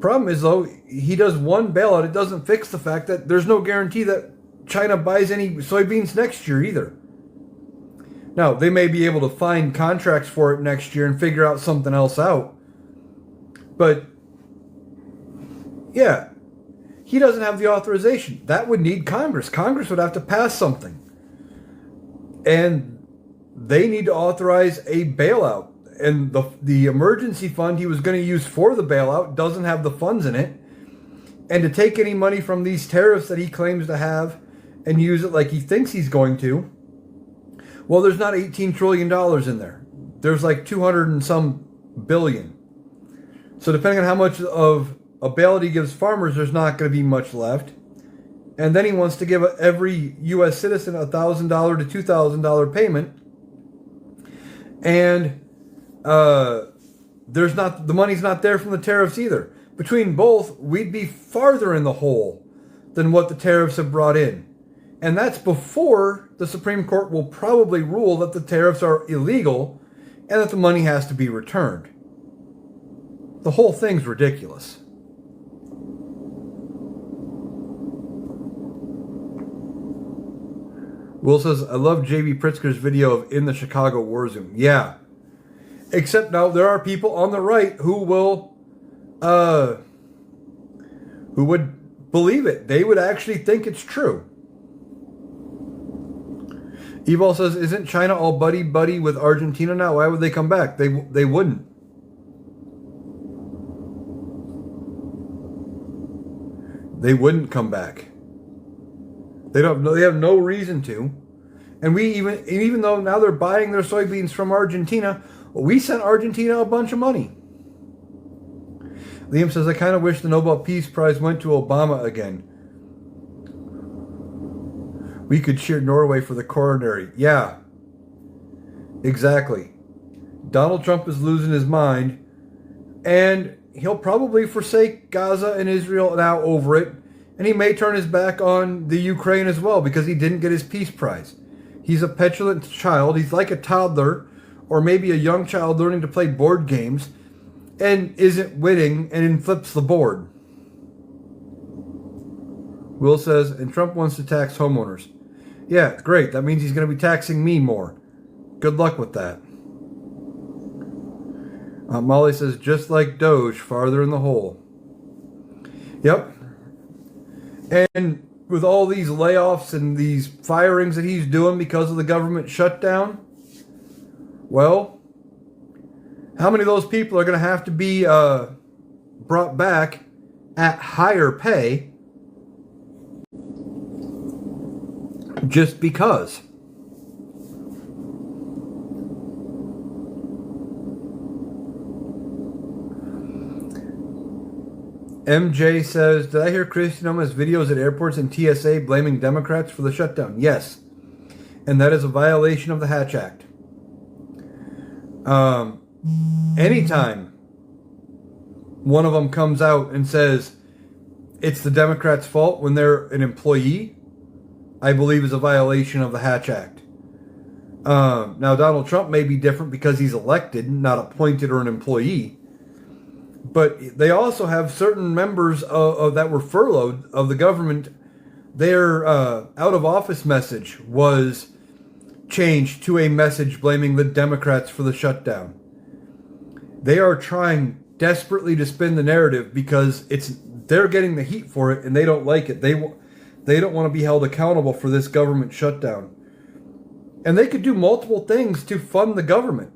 Problem is, though, he does one bailout. It doesn't fix the fact that there's no guarantee that China buys any soybeans next year either. Now, they may be able to find contracts for it next year and figure out something else out. But yeah, he doesn't have the authorization. That would need Congress. Congress would have to pass something. And they need to authorize a bailout. And the emergency fund he was going to use for the bailout doesn't have the funds in it. And to take any money from these tariffs that he claims to have and use it like he thinks he's going to, well, there's not $18 trillion in there. There's like 200 and some billion. So depending on how much of a bailout he gives farmers, there's not going to be much left. And then he wants to give every U.S. citizen a $1,000 to $2,000 payment. And the money's not there from the tariffs either. Between both, we'd be farther in the hole than what the tariffs have brought in. And that's before the Supreme Court will probably rule that the tariffs are illegal and that the money has to be returned. The whole thing's ridiculous. Will says, I love J.B. Pritzker's video of In the Chicago War Zone. Yeah. Except now there are people on the right who would believe it. They would actually think it's true. Evil says, isn't China all buddy-buddy with Argentina now? Why would they come back? They wouldn't. They wouldn't come back. They have no reason to. And even though now they're buying their soybeans from Argentina, we sent Argentina a bunch of money. Liam says, I kind of wish the Nobel Peace Prize went to Obama again. We could cheer Norway for the coronary. Yeah. Exactly. Donald Trump is losing his mind. And he'll probably forsake Gaza and Israel now over it. And he may turn his back on the Ukraine as well because he didn't get his Peace Prize. He's a petulant child. He's like a toddler or maybe a young child learning to play board games and isn't winning and then flips the board. Will says, and Trump wants to tax homeowners. Yeah, great. That means he's going to be taxing me more. Good luck with that. Molly says, just like Doge, farther in the hole. Yep. And with all these layoffs and these firings that he's doing because of the government shutdown, well, how many of those people are going to have to be brought back at higher pay just because? MJ says, did I hear Kristi Noma's videos at airports and TSA blaming Democrats for the shutdown? Yes. And that is a violation of the Hatch Act. Anytime one of them comes out and says it's the Democrats' fault when they're an employee, I believe is a violation of the Hatch Act. Now, Donald Trump may be different because he's elected, not appointed or an employee. But they also have certain members that were furloughed of the government. Their out of office message was changed to a message blaming the Democrats for the shutdown. They are trying desperately to spin the narrative because they're getting the heat for it and they don't like it. They don't want to be held accountable for this government shutdown. And they could do multiple things to fund the government.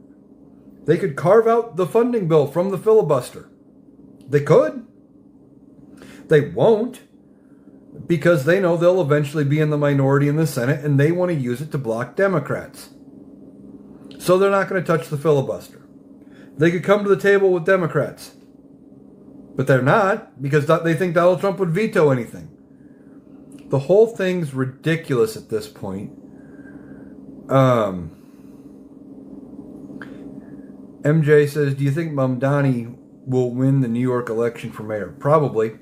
They could carve out the funding bill from the filibuster. They could. They won't, because they know they'll eventually be in the minority in the Senate and they want to use it to block Democrats. So they're not going to touch the filibuster. They could come to the table with Democrats, but they're not, because they think Donald Trump would veto anything. The whole thing's ridiculous at this point. MJ says, do you think Mamdani will win the New York election for mayor? Probably.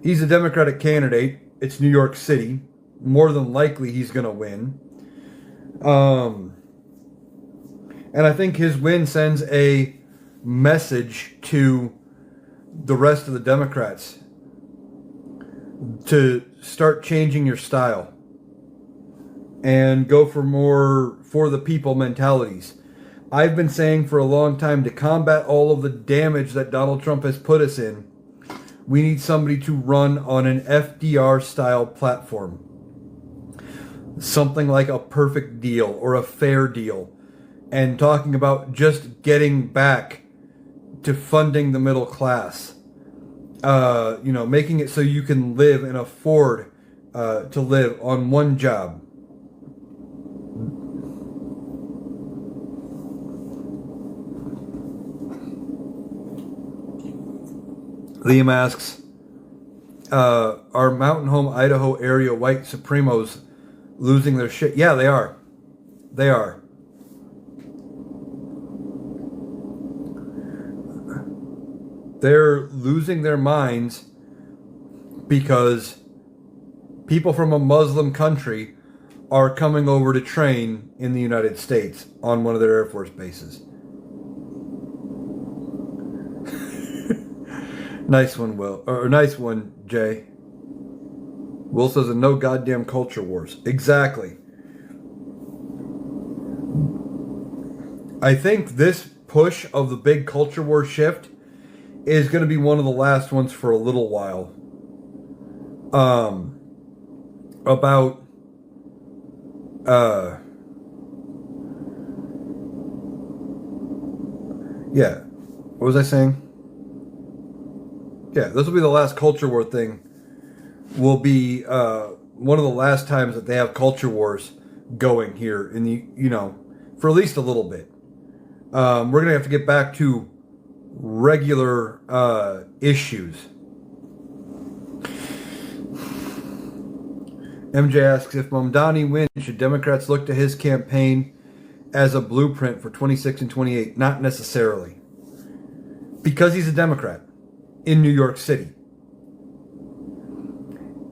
He's a Democratic candidate. It's New York City. More than likely he's going to win. And I think his win sends a message to the rest of the Democrats to start changing your style and go for more for the people mentalities. I've been saying for a long time, to combat all of the damage that Donald Trump has put us in, we need somebody to run on an FDR style platform. Something like a perfect deal or a fair deal. And talking about just getting back to funding the middle class. Making it so you can live and afford to live on one job. Liam asks, are Mountain Home, Idaho area white supremos losing their shit? Yeah, they are. They are. They're losing their minds because people from a Muslim country are coming over to train in the United States on one of their Air Force bases. Nice one, Will. Or nice one, Jay. Will says, no goddamn culture wars. Exactly. I think this push of the big culture war shift is going to be one of the last ones for a little while. What was I saying? Yeah, this will be the last culture war thing. Will be one of the last times that they have culture wars going here in the, for at least a little bit. We're going to have to get back to regular issues. MJ asks, if Mamdani wins, should Democrats look to his campaign as a blueprint for 26 and 28? Not necessarily. Because he's a Democrat in New York City.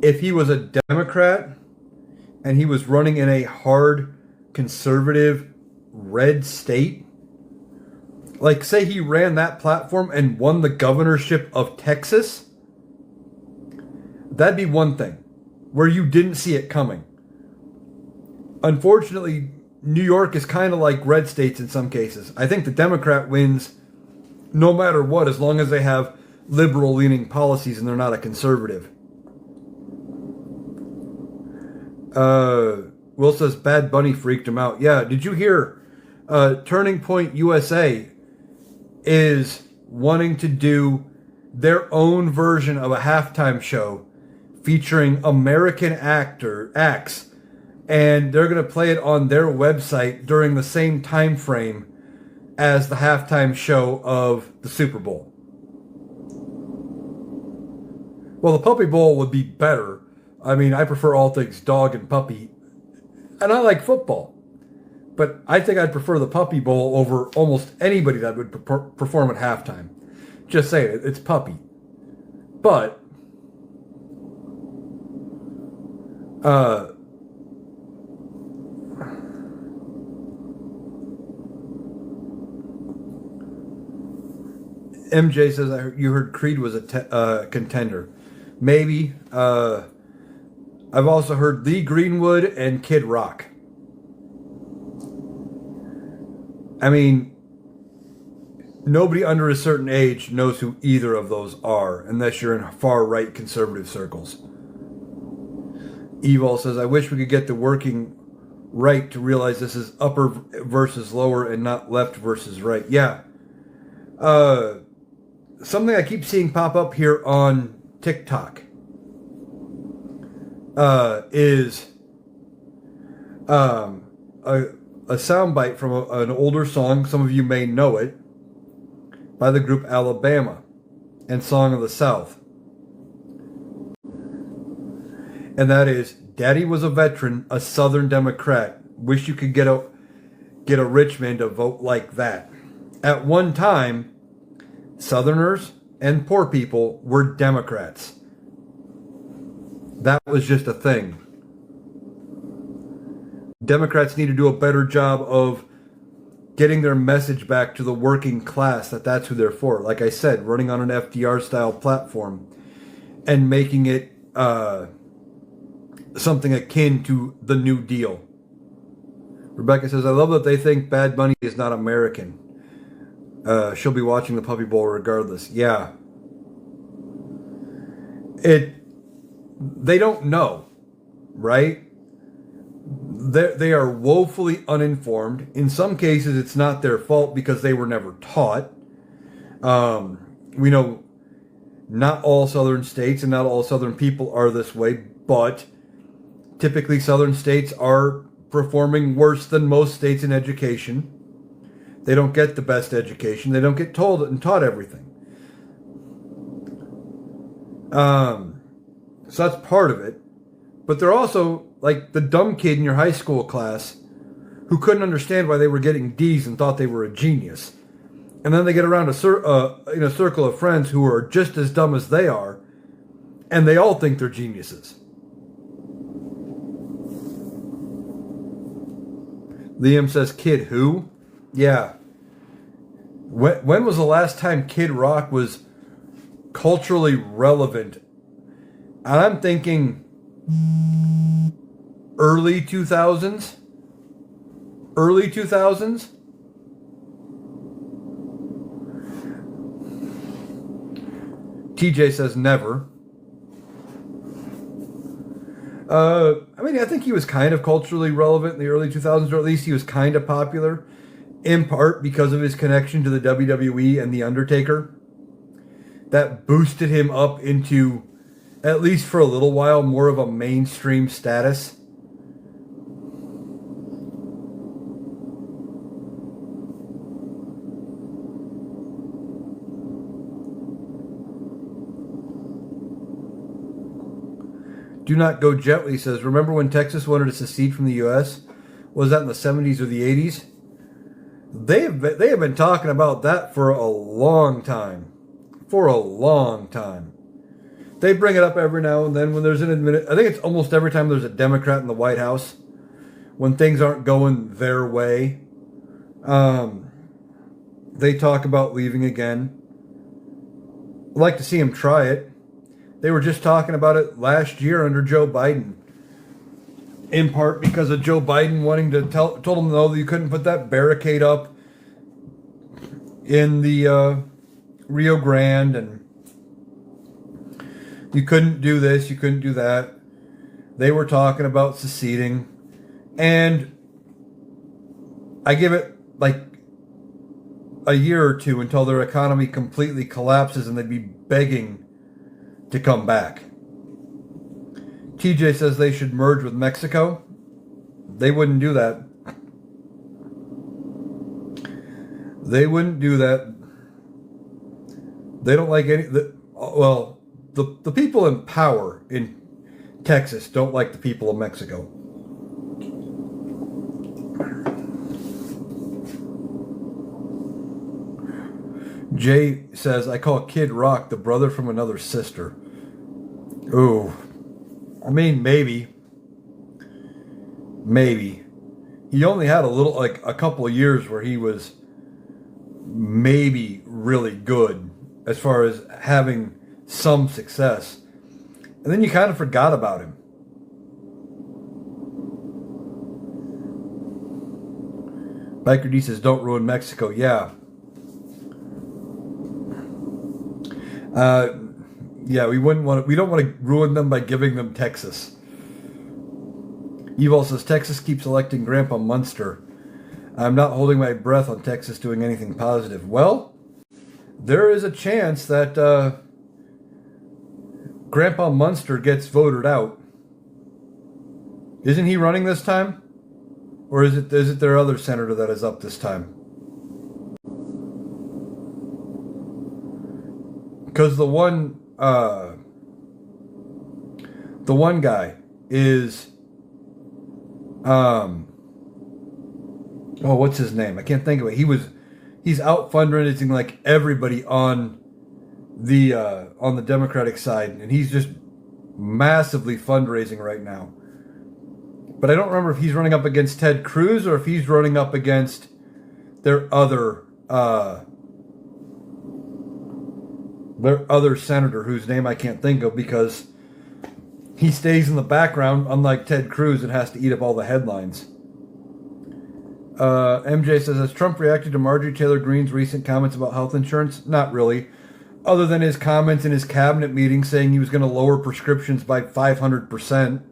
If he was a Democrat and he was running in a hard conservative red state, like say he ran that platform and won the governorship of Texas, that'd be one thing where you didn't see it coming. Unfortunately, New York is kind of like red states in some cases. I think the Democrat wins no matter what, as long as they have liberal-leaning policies and they're not a conservative. Will says Bad Bunny freaked him out. Yeah, did you hear? Turning Point USA is wanting to do their own version of a halftime show featuring American acts, and they're going to play it on their website during the same time frame as the halftime show of the Super Bowl. Well, the Puppy Bowl would be better. I mean, I prefer all things dog and puppy, and I like football. But I think I'd prefer the Puppy Bowl over almost anybody that would perform at halftime. Just saying it, it's puppy. But MJ says, you heard Creed was a contender. Maybe. I've also heard Lee Greenwood and Kid Rock. I mean, nobody under a certain age knows who either of those are, unless you're in far-right conservative circles. Evil says, I wish we could get the working right to realize this is upper versus lower and not left versus right. Yeah. Something I keep seeing pop up here on TikTok is a soundbite from an older song. Some of you may know it, by the group Alabama and Song of the South. And that is, Daddy was a veteran, a Southern Democrat. Wish you could get a rich man to vote like that. At one time, Southerners and poor people were Democrats. That was just a thing. Democrats need to do a better job of getting their message back to the working class, that's who they're for. Like I said, running on an FDR-style platform and making it something akin to the New Deal. Rebecca says, I love that they think Bad Bunny is not American. She'll be watching the Puppy Bowl regardless. Yeah. They don't know, right? They are woefully uninformed. In some cases, it's not their fault because they were never taught. We know not all Southern states and not all Southern people are this way, but typically Southern states are performing worse than most states in education. They don't get the best education. They don't get told and taught everything. So that's part of it. But they're also like the dumb kid in your high school class who couldn't understand why they were getting D's and thought they were a genius. And then they get around in a circle of friends who are just as dumb as they are, and they all think they're geniuses. Liam says, Kid who? Yeah. When was the last time Kid Rock was culturally relevant? And I'm thinking early 2000s? Early 2000s? TJ says never. I think he was kind of culturally relevant in the early 2000s, or at least he was kind of popular, in part because of his connection to the WWE and The Undertaker. That boosted him up into, at least for a little while, more of a mainstream status. Do Not Go Gently says, remember when Texas wanted to secede from the U.S.? Was that in the 70s or the 80s? They have been talking about that for a long time. For a long time. They bring it up every now and then when there's I think it's almost every time there's a Democrat in the White House. When things aren't going their way. They talk about leaving again. I'd like to see them try it. They were just talking about it last year under Joe Biden. In part because of Joe Biden wanting to told them no, that you couldn't put that barricade up in the Rio Grande, and you couldn't do this, you couldn't do that. They were talking about seceding, and I give it like a year or two until their economy completely collapses and they'd be begging to come back. TJ says they should merge with Mexico. They wouldn't do that. They wouldn't do that. They don't like any. Well, the people in power in Texas don't like the people of Mexico. Jay says, I call Kid Rock the brother from another sister. Ooh. I mean, maybe. Maybe. He only had a couple of years where he was maybe really good as far as having some success. And then you kind of forgot about him. Biker D says, don't ruin Mexico. Yeah. Yeah, we don't want to ruin them by giving them Texas. Evil says, Texas keeps electing Grandpa Munster. I'm not holding my breath on Texas doing anything positive. Well, there is a chance that Grandpa Munster gets voted out. Isn't he running this time? Or is it their other senator that is up this time? Because the one guy is what's his name? I can't think of it. He's out fundraising like everybody on the Democratic side, and he's just massively fundraising right now. But I don't remember if he's running up against Ted Cruz or if he's running up against their other senator whose name I can't think of, because he stays in the background, unlike Ted Cruz, and has to eat up all the headlines. MJ says, has Trump reacted to Marjorie Taylor Greene's recent comments about health insurance? Not really. Other than his comments in his cabinet meeting saying he was going to lower prescriptions by 500%.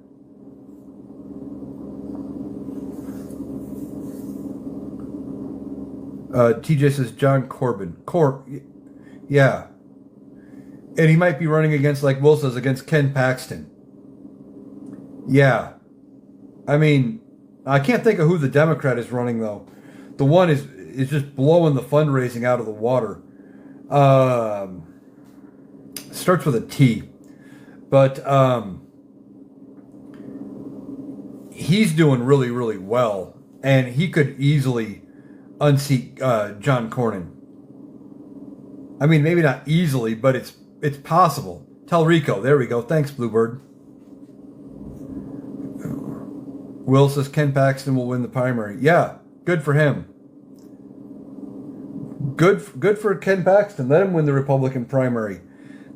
TJ says, John Corbin. Yeah. And he might be running against, like Will says, against Ken Paxton. Yeah. I mean, I can't think of who the Democrat is running, though. The one is just blowing the fundraising out of the water. Starts with a T. But he's doing really, really well. And he could easily unseat John Cornyn. I mean, maybe not easily, but it's possible. Tell Rico. There we go. Thanks, Bluebird. Will says Ken Paxton will win the primary. Yeah, good for him. Good for Ken Paxton. Let him win the Republican primary.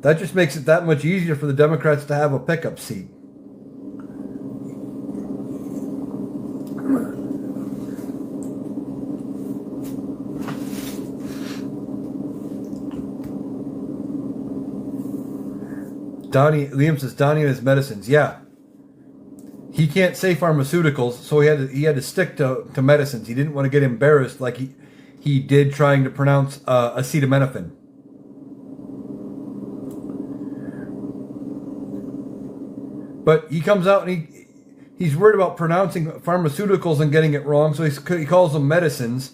That just makes it that much easier for the Democrats to have a pickup seat. Liam says Donnie and his medicines. Yeah. He can't say pharmaceuticals, so he had to stick to medicines. He didn't want to get embarrassed like he did trying to pronounce acetaminophen. But he comes out and he's worried about pronouncing pharmaceuticals and getting it wrong, so he calls them medicines.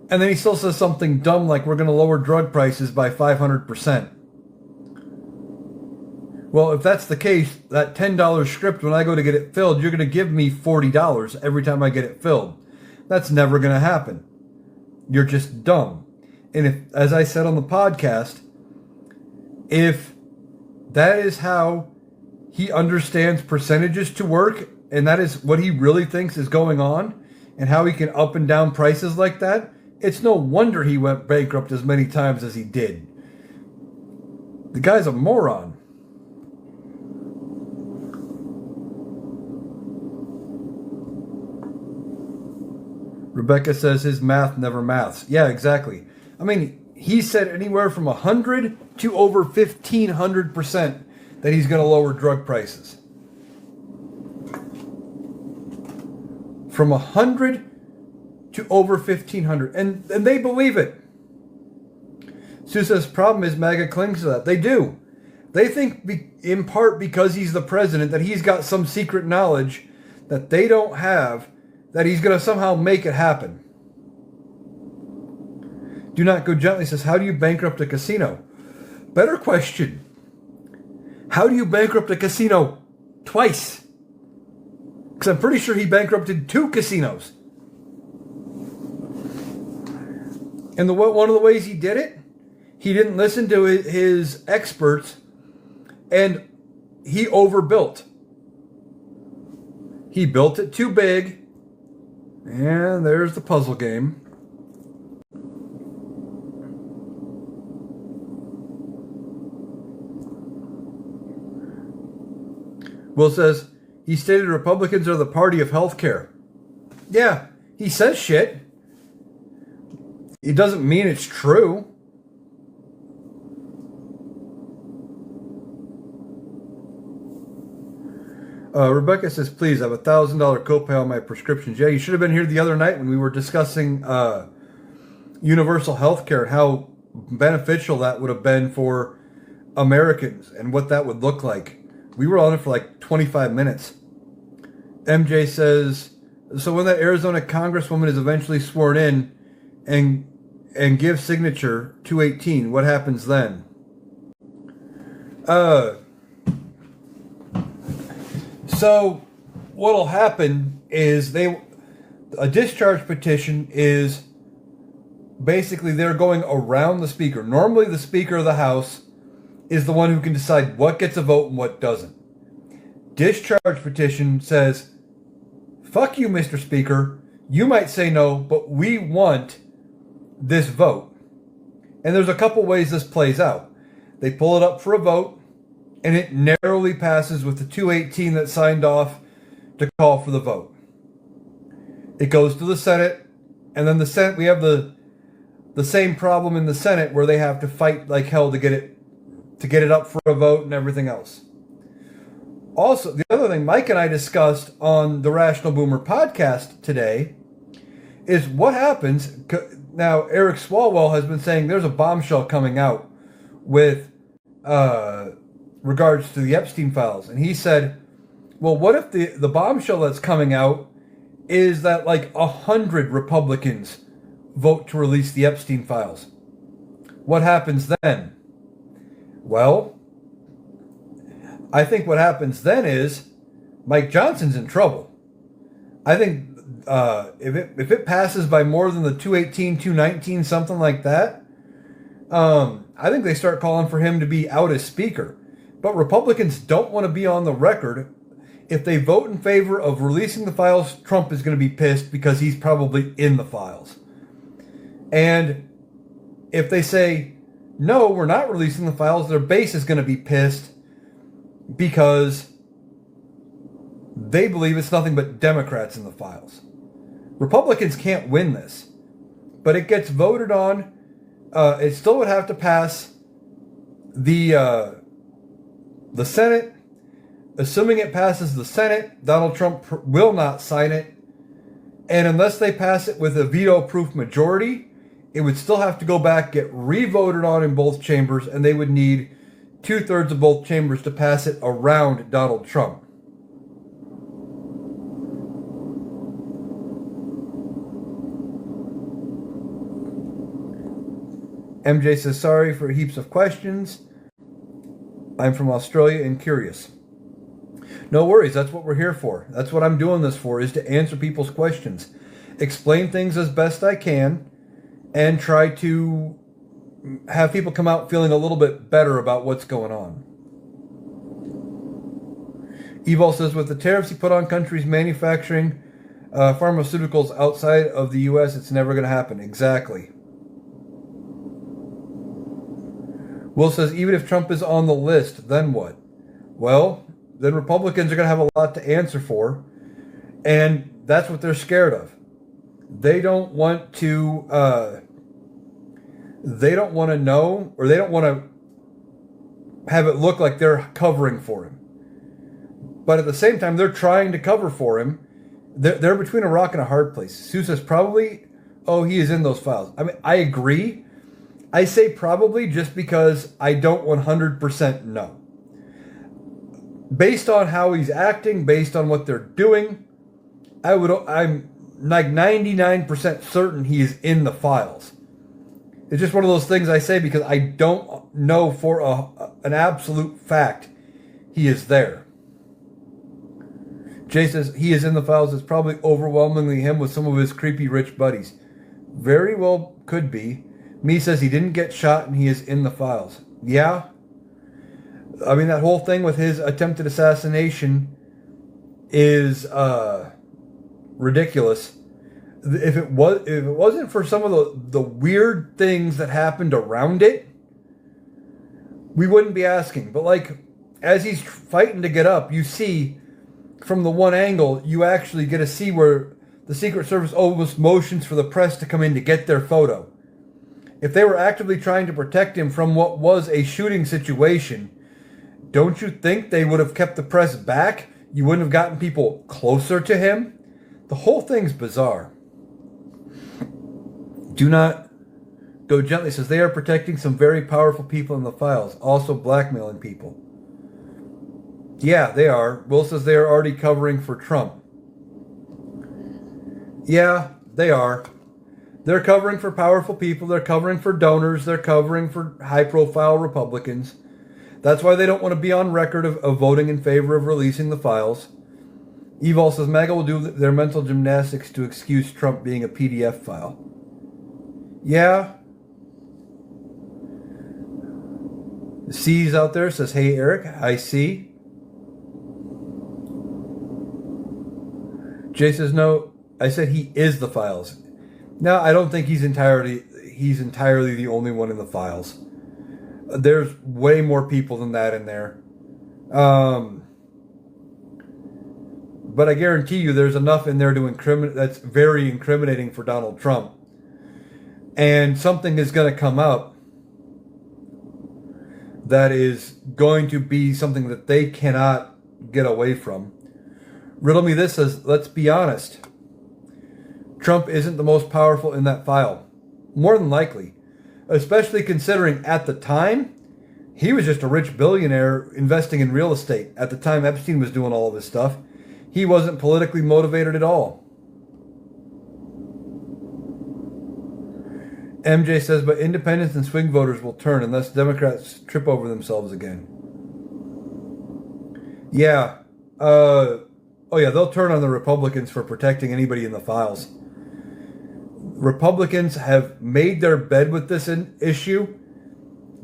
And then he still says something dumb like we're going to lower drug prices by 500%. Well, if that's the case, that $10 script, when I go to get it filled, you're going to give me $40 every time I get it filled. That's never going to happen. You're just dumb. And if, as I said on the podcast, if that is how he understands percentages to work, and that is what he really thinks is going on, and how he can up and down prices like that, it's no wonder he went bankrupt as many times as he did. The guy's a moron. Rebecca says his math never maths. Yeah, exactly. I mean, he said anywhere from 100 to over 1,500% that he's going to lower drug prices. From 100 to over 1,500. And they believe it. Sue says, problem is MAGA clings to that. They do. They think, in part because he's the president, that he's got some secret knowledge that they don't have, that he's going to somehow make it happen. Do Not Go Gently says, how do you bankrupt a casino? Better question. How do you bankrupt a casino twice? Because I'm pretty sure he bankrupted 2 casinos. And one of the ways he did it, he didn't listen to his experts, and he overbuilt. He built it too big, and there's the puzzle game. Will says, he stated Republicans are the party of healthcare. Yeah, he says shit. It doesn't mean it's true. Rebecca says, please, I have $1,000 copay on my prescriptions. Yeah, you should have been here the other night when we were discussing universal health care and how beneficial that would have been for Americans and what that would look like. We were on it for like 25 minutes. MJ says, so when that Arizona Congresswoman is eventually sworn in and gives signature 218, what happens then? So what'll happen is a discharge petition is basically they're going around the speaker. Normally the Speaker of the House is the one who can decide what gets a vote and what doesn't. Discharge petition says, fuck you, Mr. Speaker. You might say no, but we want this vote. And there's a couple ways this plays out. They pull it up for a vote, and it narrowly passes with the 218 that signed off to call for the vote. It goes to the Senate, and then the Senate, we have the same problem in the Senate where they have to fight like hell to get it up for a vote and everything else. Also, the other thing Mike and I discussed on the Rational Boomer podcast today is what happens. Now, Eric Swalwell has been saying there's a bombshell coming out with regards to the Epstein files. And he said, well, what if the bombshell that's coming out is that like 100 Republicans vote to release the Epstein files? What happens then? Well, I think what happens then is Mike Johnson's in trouble. I think if it passes by more than the 218, 219, something like that, I think they start calling for him to be out as Speaker. But Republicans don't want to be on the record. If they vote in favor of releasing the files, Trump is going to be pissed because he's probably in the files. And if they say, no, we're not releasing the files, their base is going to be pissed because they believe it's nothing but Democrats in the files. Republicans can't win this, but it gets voted on. It still would have to pass the Senate. Assuming it passes the Senate, Donald Trump will not sign it. And unless they pass it with a veto-proof majority, it would still have to go back, get re-voted on in both chambers, and they would need 2/3 of both chambers to pass it around Donald Trump. MJ says, sorry for heaps of questions. I'm from Australia and curious. No worries, that's what we're here for. That's what I'm doing this for, is to answer people's questions. Explain things as best I can and try to have people come out feeling a little bit better about what's going on. Evil says, with the tariffs he put on countries manufacturing pharmaceuticals outside of the U.S., it's never going to happen. Exactly. Will says, even if Trump is on the list, then what? Well, then Republicans are going to have a lot to answer for, and that's what they're scared of. They don't want to know, or they don't want to have it look like they're covering for him. But at the same time, they're trying to cover for him. They're between a rock and a hard place. Sue says probably, oh, he is in those files. I mean, I agree. I say probably just because I don't 100% know. Based on how he's acting, based on what they're doing, I'm like 99% certain he is in the files. It's just one of those things I say because I don't know for an absolute fact he is there. Jay says he is in the files. It's probably overwhelmingly him with some of his creepy rich buddies. Very well could be. Me says he didn't get shot and he is in the files. Yeah. I mean, that whole thing with his attempted assassination is ridiculous. If it wasn't for some of the weird things that happened around it, we wouldn't be asking. But like, as he's fighting to get up, you see from the one angle, you actually get to see where the Secret Service almost motions for the press to come in to get their photo. If they were actively trying to protect him from what was a shooting situation, don't you think they would have kept the press back? You wouldn't have gotten people closer to him? The whole thing's bizarre. Do not go gently says they are protecting some very powerful people in the files, also blackmailing people. Yeah, they are. Will says they are already covering for Trump. Yeah, they are. They're covering for powerful people. They're covering for donors. They're covering for high-profile Republicans. That's why they don't want to be on record of voting in favor of releasing the files. Evil says MAGA will do their mental gymnastics to excuse Trump being a PDF file. Yeah. C's out there says, hey, Eric, I see. Jay says, no, I said he is the files. No, I don't think he's entirely the only one in the files. There's way more people than that in there. But I guarantee you there's enough in there to that's very incriminating for Donald Trump. And something is going to come up that is going to be something that they cannot get away from. Riddle Me This says, let's be honest. Trump isn't the most powerful in that file. More than likely. Especially considering at the time, he was just a rich billionaire investing in real estate. At the time Epstein was doing all of this stuff, he wasn't politically motivated at all. MJ says, but independents and swing voters will turn unless Democrats trip over themselves again. Yeah. Oh yeah, they'll turn on the Republicans for protecting anybody in the files. Republicans have made their bed with this issue.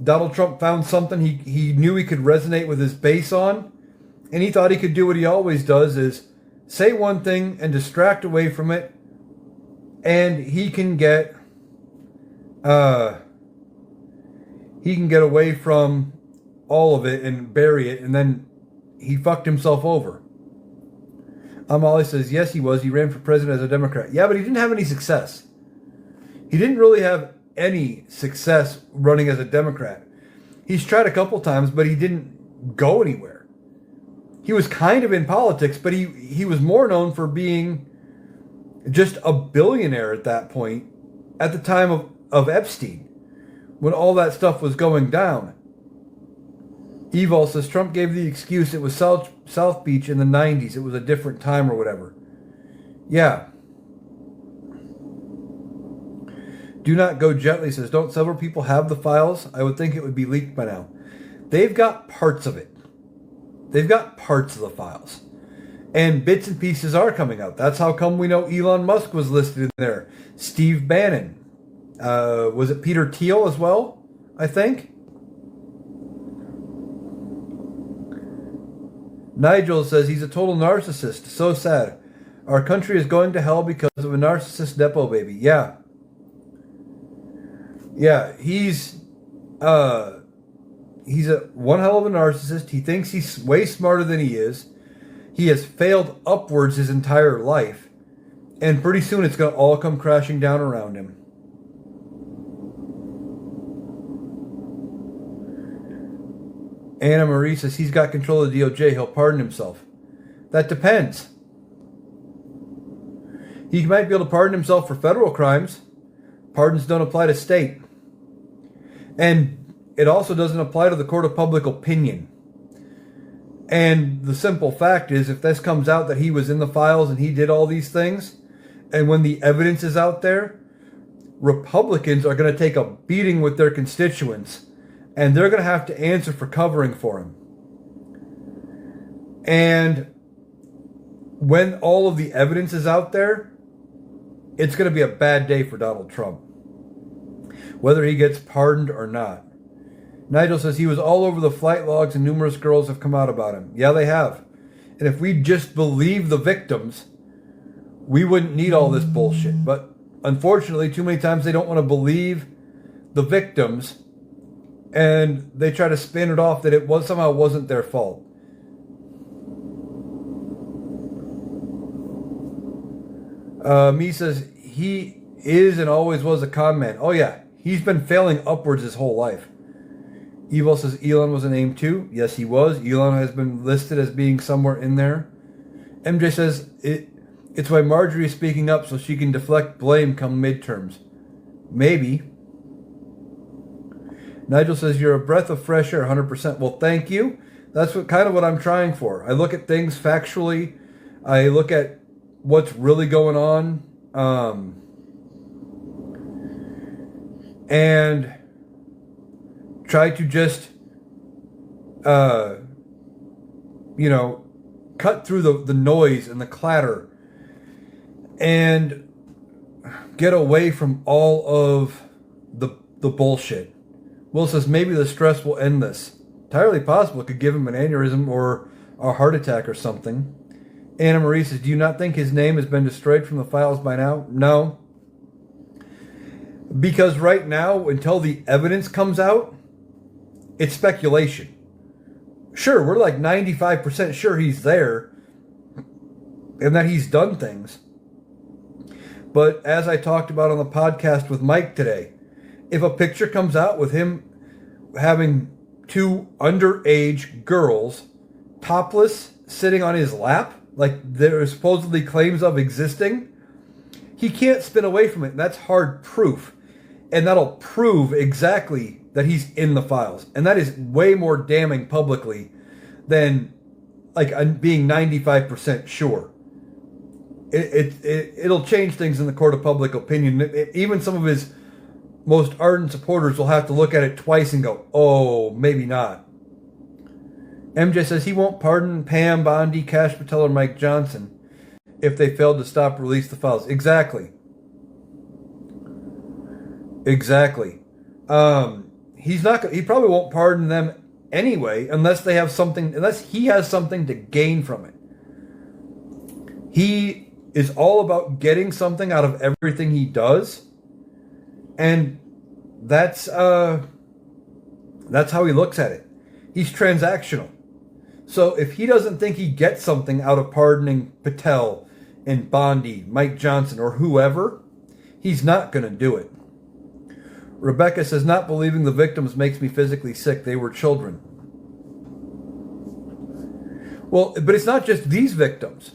Donald Trump found something he knew he could resonate with his base on, and he thought he could do what he always does, is say one thing and distract away from it, and he can get away from all of it and bury it, and then he fucked himself over. Amali says, yes, he was. He ran for president as a Democrat. Yeah, but he didn't have any success. He didn't really have any success running as a Democrat. He's tried a couple times, but he didn't go anywhere. He was kind of in politics, but he was more known for being just a billionaire at that point, at the time of Epstein, when all that stuff was going down. Evil says Trump gave the excuse it was South Beach in the 90s. It was a different time or whatever. Yeah. Do Not Go Gently says, don't several people have the files? I would think it would be leaked by now. They've got parts of it. They've got parts of the files. And bits and pieces are coming out. That's how come we know Elon Musk was listed in there. Steve Bannon. Was it Peter Thiel as well? I think. Nigel says he's a total narcissist. So sad. Our country is going to hell because of a narcissist Nepo baby. Yeah. Yeah, he's a one hell of a narcissist. He thinks he's way smarter than he is. He has failed upwards his entire life. And pretty soon it's going to all come crashing down around him. Anna Marie says he's got control of the DOJ. He'll pardon himself. That depends. He might be able to pardon himself for federal crimes. Pardons don't apply to state. And it also doesn't apply to the court of public opinion. And the simple fact is, if this comes out that he was in the files and he did all these things, and when the evidence is out there, Republicans are going to take a beating with their constituents, and they're going to have to answer for covering for him. And when all of the evidence is out there, it's going to be a bad day for Donald Trump, whether he gets pardoned or not. Nigel says he was all over the flight logs and numerous girls have come out about him. Yeah, they have. And if we just believe the victims, we wouldn't need all this bullshit. But unfortunately, too many times they don't want to believe the victims, and they try to spin it off that it was somehow wasn't their fault. Me says he is and always was a con man. Oh yeah, he's been failing upwards his whole life. Evil says Elon was a name too. Yes, he was. Elon has been listed as being somewhere in there. MJ says it's why Marjorie is speaking up so she can deflect blame come midterms. Maybe. Nigel says you're a breath of fresh air, 100%. Well, thank you. That's what I'm trying for. I look at things factually. I look at what's really going on, and try to just, cut through the noise and the clatter and get away from all of the bullshit. Will says maybe the stress will end this. Entirely possible. It could give him an aneurysm or a heart attack or something. Anna Marie says, do you not think his name has been destroyed from the files by now? No. Because right now, until the evidence comes out, it's speculation. Sure, we're like 95% sure he's there and that he's done things. But as I talked about on the podcast with Mike today, if a picture comes out with him having two underage girls topless sitting on his lap, like there are supposedly claims of existing, he can't spin away from it. And that's hard proof. And that'll prove exactly that he's in the files. And that is way more damning publicly than like being 95% sure. It'll change things in the court of public opinion. Even some of his most ardent supporters will have to look at it twice and go, oh, maybe not. MJ says he won't pardon Pam Bondi, Kash Patel, or Mike Johnson if they failed to stop or release the files. Exactly. Exactly. He probably won't pardon them anyway unless he has something to gain from it. He is all about getting something out of everything he does, and that's how he looks at it. He's transactional. So if he doesn't think he gets something out of pardoning Patel and Bondi, Mike Johnson, or whoever, he's not going to do it. Rebecca says, not believing the victims makes me physically sick. They were children. Well, but it's not just these victims.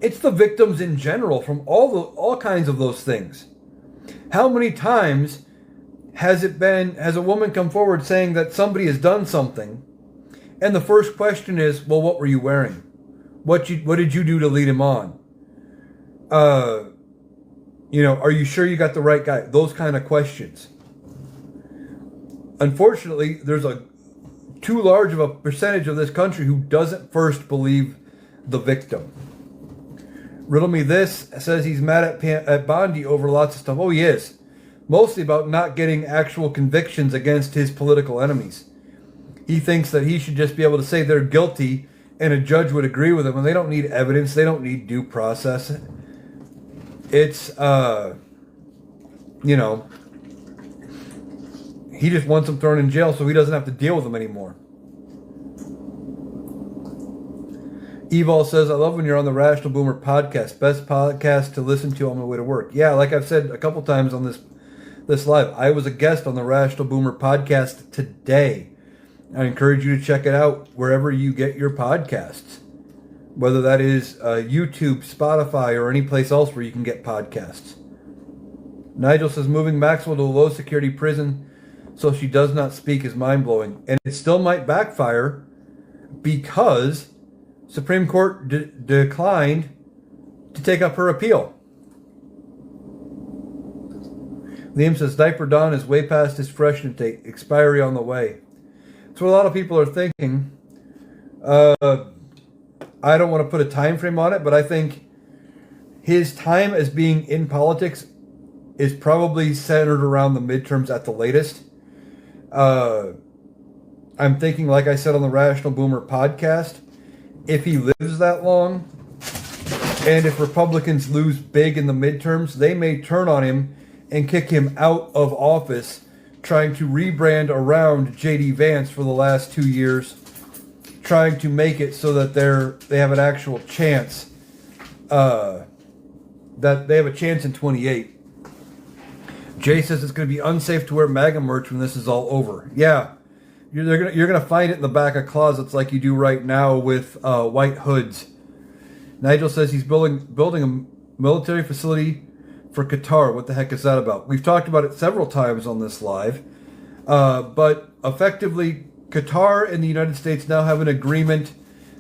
It's the victims in general from all kinds of those things. How many times has a woman come forward saying that somebody has done something, and the first question is, well, what were you wearing? What did you do to lead him on? Are you sure you got the right guy? Those kind of questions. Unfortunately, there's too large of a percentage of this country who doesn't first believe the victim. Riddle Me This says he's mad at Bondi over lots of stuff. Oh, he is. Mostly about not getting actual convictions against his political enemies. He thinks that he should just be able to say they're guilty and a judge would agree with him, and they don't need evidence. They don't need due process. It's, he just wants them thrown in jail so he doesn't have to deal with them anymore. Evol says, I love when you're on the Rational Boomer podcast. Best podcast to listen to on my way to work. Yeah, like I've said a couple times on this live, I was a guest on the Rational Boomer podcast today. I encourage you to check it out wherever you get your podcasts. Whether that is YouTube, Spotify, or any place else where you can get podcasts. Nigel says, moving Maxwell to a low-security prison so she does not speak is mind-blowing. And it still might backfire because Supreme Court declined to take up her appeal. Liam says, Diaper Don is way past his freshness date. Expiry on the way. So a lot of people are thinking. I don't want to put a time frame on it, but I think his time as being in politics is probably centered around the midterms at the latest. I'm thinking, like I said on the Rational Boomer podcast, if he lives that long, and if Republicans lose big in the midterms, they may turn on him and kick him out of office, trying to rebrand around J.D. Vance for the last 2 years, trying to make it so that they have an actual chance, that they have a chance in 28. Jay says it's going to be unsafe to wear MAGA merch when this is all over. Yeah. You're gonna find it in the back of closets like you do right now with white hoods. Nigel says he's building a military facility for Qatar. What the heck is that about? We've talked about it several times on this live. But effectively, Qatar and the United States now have an agreement.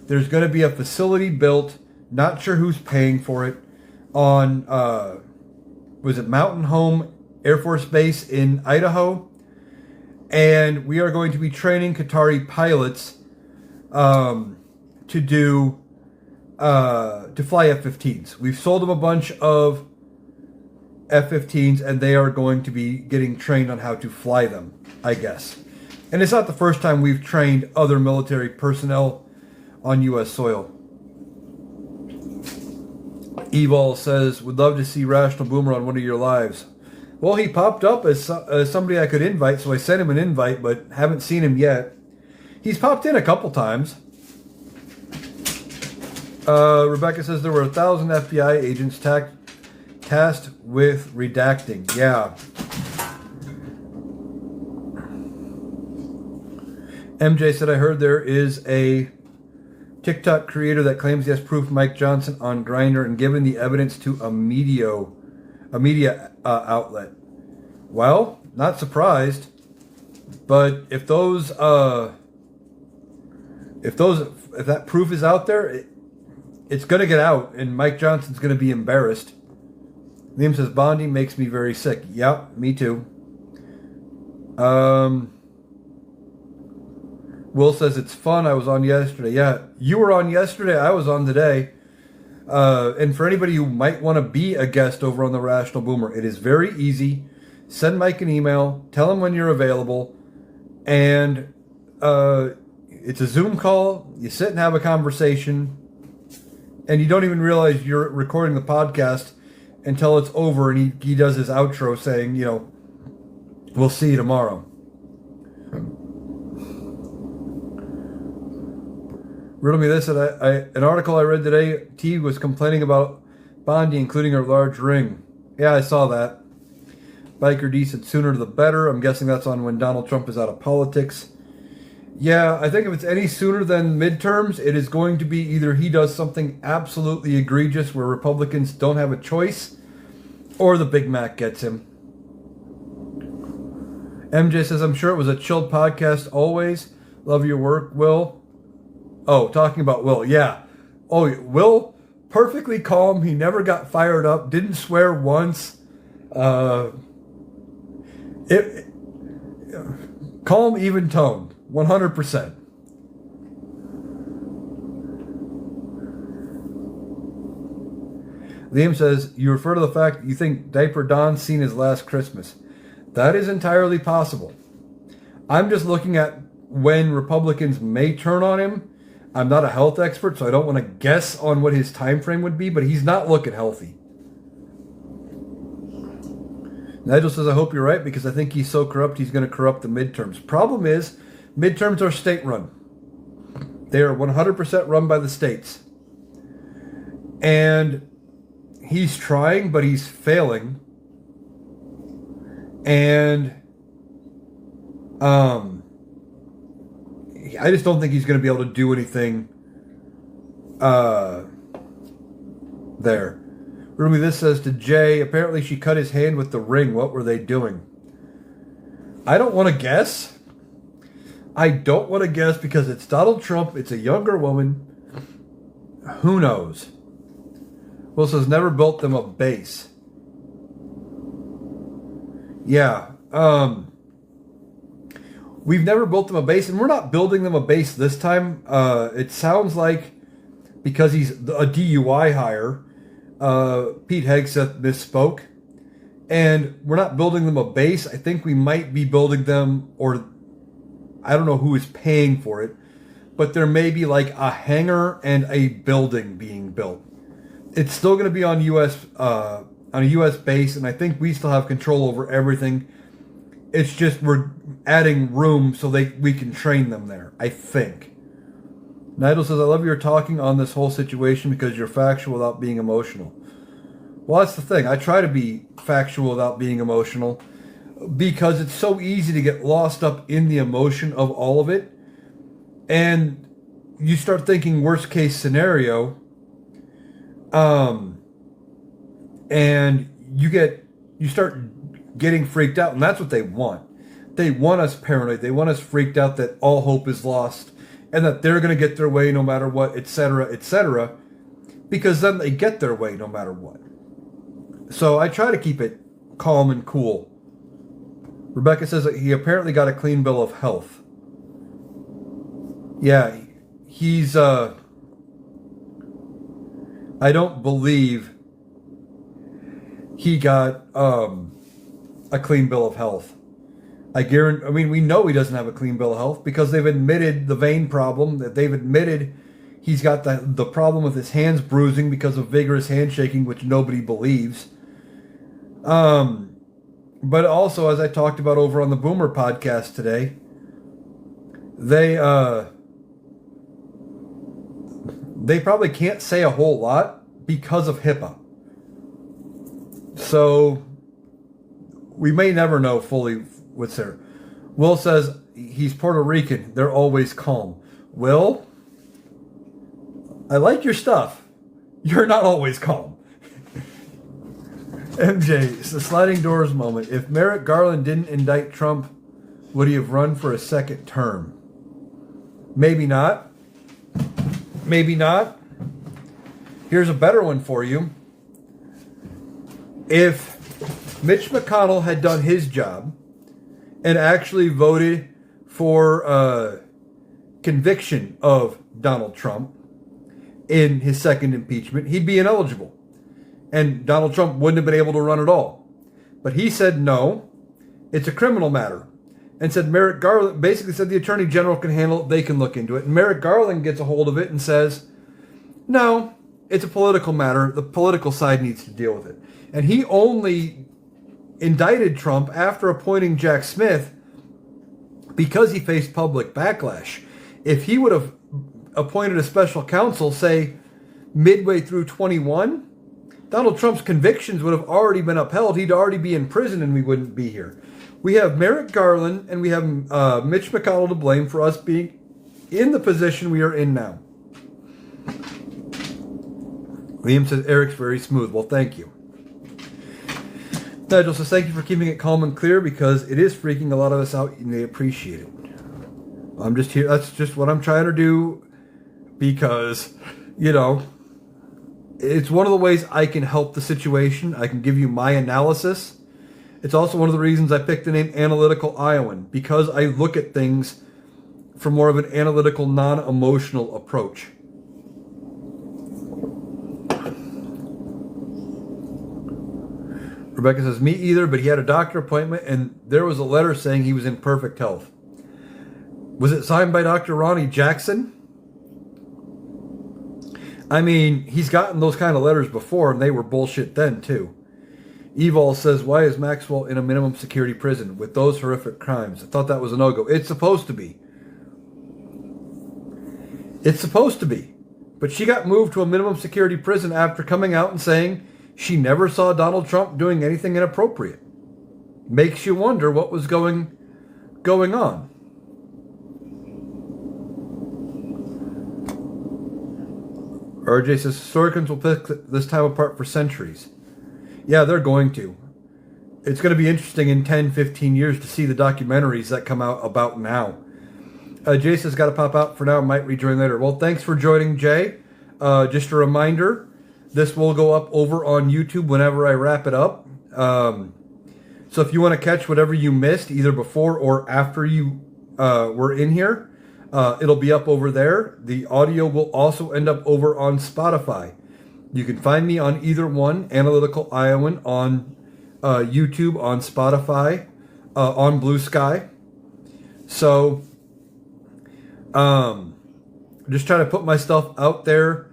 There's going to be a facility built. Not sure who's paying for it. On, was it Mountain Home Air Force Base in Idaho? And we are going to be training Qatari pilots to fly F-15s. We've sold them a bunch of F-15s, and they are going to be getting trained on how to fly them, I guess. And it's not the first time we've trained other military personnel on U.S. soil. Evil says, would love to see Rational Boomer on one of your lives. Well, he popped up as somebody I could invite, so I sent him an invite, but haven't seen him yet. He's popped in a couple times. Rebecca says there were 1,000 FBI agents tasked with redacting. Yeah. MJ said, I heard there is a TikTok creator that claims he has proof Mike Johnson on Grindr and given the evidence to a media outlet. Well, not surprised, but if that proof is out there, it's going to get out, and Mike Johnson's going to be embarrassed. Liam says Bondi makes me very sick. Yep, me too. Will says it's fun. I was on yesterday. Yeah, you were on yesterday. I was on today. And for anybody who might want to be a guest over on the Rational Boomer, it is very easy. Send Mike an email. Tell him when you're available. And it's a Zoom call. You sit and have a conversation. And you don't even realize you're recording the podcast until it's over and he does his outro saying, we'll see you tomorrow. Riddle me this, an article I read today, T was complaining about Bondi including her large ring. Yeah, I saw that. Biker D said sooner the better. I'm guessing that's on when Donald Trump is out of politics. Yeah, I think if it's any sooner than midterms, it is going to be either he does something absolutely egregious where Republicans don't have a choice, or the Big Mac gets him. MJ says, I'm sure it was a chilled podcast always. Love your work, Will. Oh, talking about Will, yeah. Oh, Will, perfectly calm. He never got fired up. Didn't swear once. Calm, even tone. 100%. Liam says, you refer to the fact that you think Diaper Don's seen his last Christmas. That is entirely possible. I'm just looking at when Republicans may turn on him. I'm not a health expert, so I don't want to guess on what his time frame would be, but he's not looking healthy. Nigel says, I hope you're right, because I think he's so corrupt he's going to corrupt the midterms. Problem is, midterms are state-run. They are 100% run by the states. And he's trying, but he's failing. And I just don't think he's going to be able to do anything there. Ruby, this says to Jay, apparently she cut his hand with the ring. What were they doing? I don't want to guess. I don't want to guess because it's Donald Trump. It's a younger woman. Who knows? Will says never built them a base. Yeah. We've never built them a base, and we're not building them a base this time. It sounds like because he's a DUI hire, Pete Hegseth misspoke. And we're not building them a base. I think we might be building them, or I don't know who is paying for it, but there may be like a hangar and a building being built. It's still going to be on a U.S. base, and I think we still have control over everything. It's just we're adding room so we can train them there, I think. Nigel says, I love your talking on this whole situation because you're factual without being emotional. Well, that's the thing. I try to be factual without being emotional because it's so easy to get lost up in the emotion of all of it. And you start thinking worst case scenario, and you start getting freaked out, and that's what they want. They want us paranoid. They want us freaked out that all hope is lost and that they're going to get their way no matter what, etc., because then they get their way no matter what. So I try to keep it calm and cool. Rebecca says that he apparently got a clean bill of health. Yeah, he's, I don't believe he got a clean bill of health. We know he doesn't have a clean bill of health because they've admitted the vein problem, that they've admitted he's got the problem with his hands bruising because of vigorous handshaking, which nobody believes. But also, as I talked about over on the Boomer podcast today, they probably can't say a whole lot because of HIPAA. So we may never know fully what's there. Will says he's Puerto Rican. They're always calm. Will, I like your stuff. You're not always calm. MJ, it's the sliding doors moment. If Merrick Garland didn't indict Trump, would he have run for a second term? Maybe not. Maybe not. Here's a better one for you. If Mitch McConnell had done his job and actually voted for conviction of Donald Trump in his second impeachment, he'd be ineligible. And Donald Trump wouldn't have been able to run at all. But he said no, it's a criminal matter. And said Merrick Garland, basically said the Attorney General can handle it, they can look into it. And Merrick Garland gets a hold of it and says, no, it's a political matter. The political side needs to deal with it. And he only indicted Trump after appointing Jack Smith because he faced public backlash. If he would have appointed a special counsel, say, midway through 21, Donald Trump's convictions would have already been upheld. He'd already be in prison and we wouldn't be here. We have Merrick Garland and we have Mitch McConnell to blame for us being in the position we are in now. Liam says, Eric's very smooth. Well, thank you. Nigel says, thank you for keeping it calm and clear because it is freaking a lot of us out and they appreciate it. I'm just here. That's just what I'm trying to do because, it's one of the ways I can help the situation. I can give you my analysis. It's also one of the reasons I picked the name Analytical Iowan, because I look at things from more of an analytical, non-emotional approach. Rebecca says, me either, but he had a doctor appointment and there was a letter saying he was in perfect health. Was it signed by Dr. Ronnie Jackson? I mean, he's gotten those kind of letters before, and they were bullshit then, too. Evol says, why is Maxwell in a minimum security prison with those horrific crimes? I thought that was a no-go. It's supposed to be. It's supposed to be. But she got moved to a minimum security prison after coming out and saying she never saw Donald Trump doing anything inappropriate. Makes you wonder what was going on. RJ says, historians will pick this time apart for centuries. Yeah, they're going to. It's going to be interesting in 10, 15 years to see the documentaries that come out about now. Jay says, got to pop out for now, might rejoin later. Well, thanks for joining, Jay. Just a reminder, this will go up over on YouTube whenever I wrap it up. So if you want to catch whatever you missed, either before or after you were in here, It'll be up over there. The audio will also end up over on Spotify. You can find me on either one, Analytical Iowan, on YouTube, on Spotify, on Blue Sky. So, just trying to put my stuff out there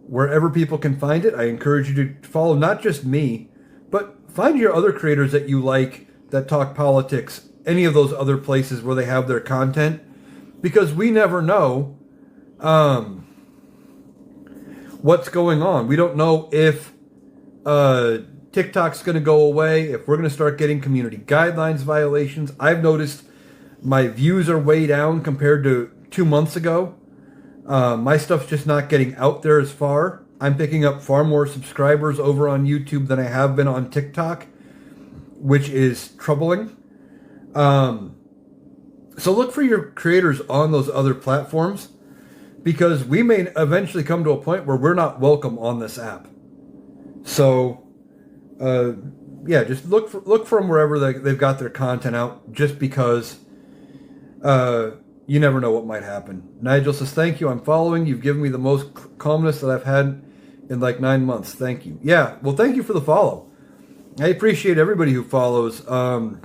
wherever people can find it. I encourage you to follow not just me, but find your other creators that you like that talk politics, any of those other places where they have their content, because we never know what's going on. We don't know if TikTok's going to go away, if we're going to start getting community guidelines violations. I've noticed my views are way down compared to 2 months ago. My stuff's just not getting out there as far. I'm picking up far more subscribers over on YouTube than I have been on TikTok, which is troubling. So look for your creators on those other platforms, because we may eventually come to a point where we're not welcome on this app. So, just look for them wherever they've got their content out, just because you never know what might happen. Nigel says, thank you, I'm following. You've given me the most calmness that I've had in like 9 months. Thank you. Yeah, well, thank you for the follow. I appreciate everybody who follows. And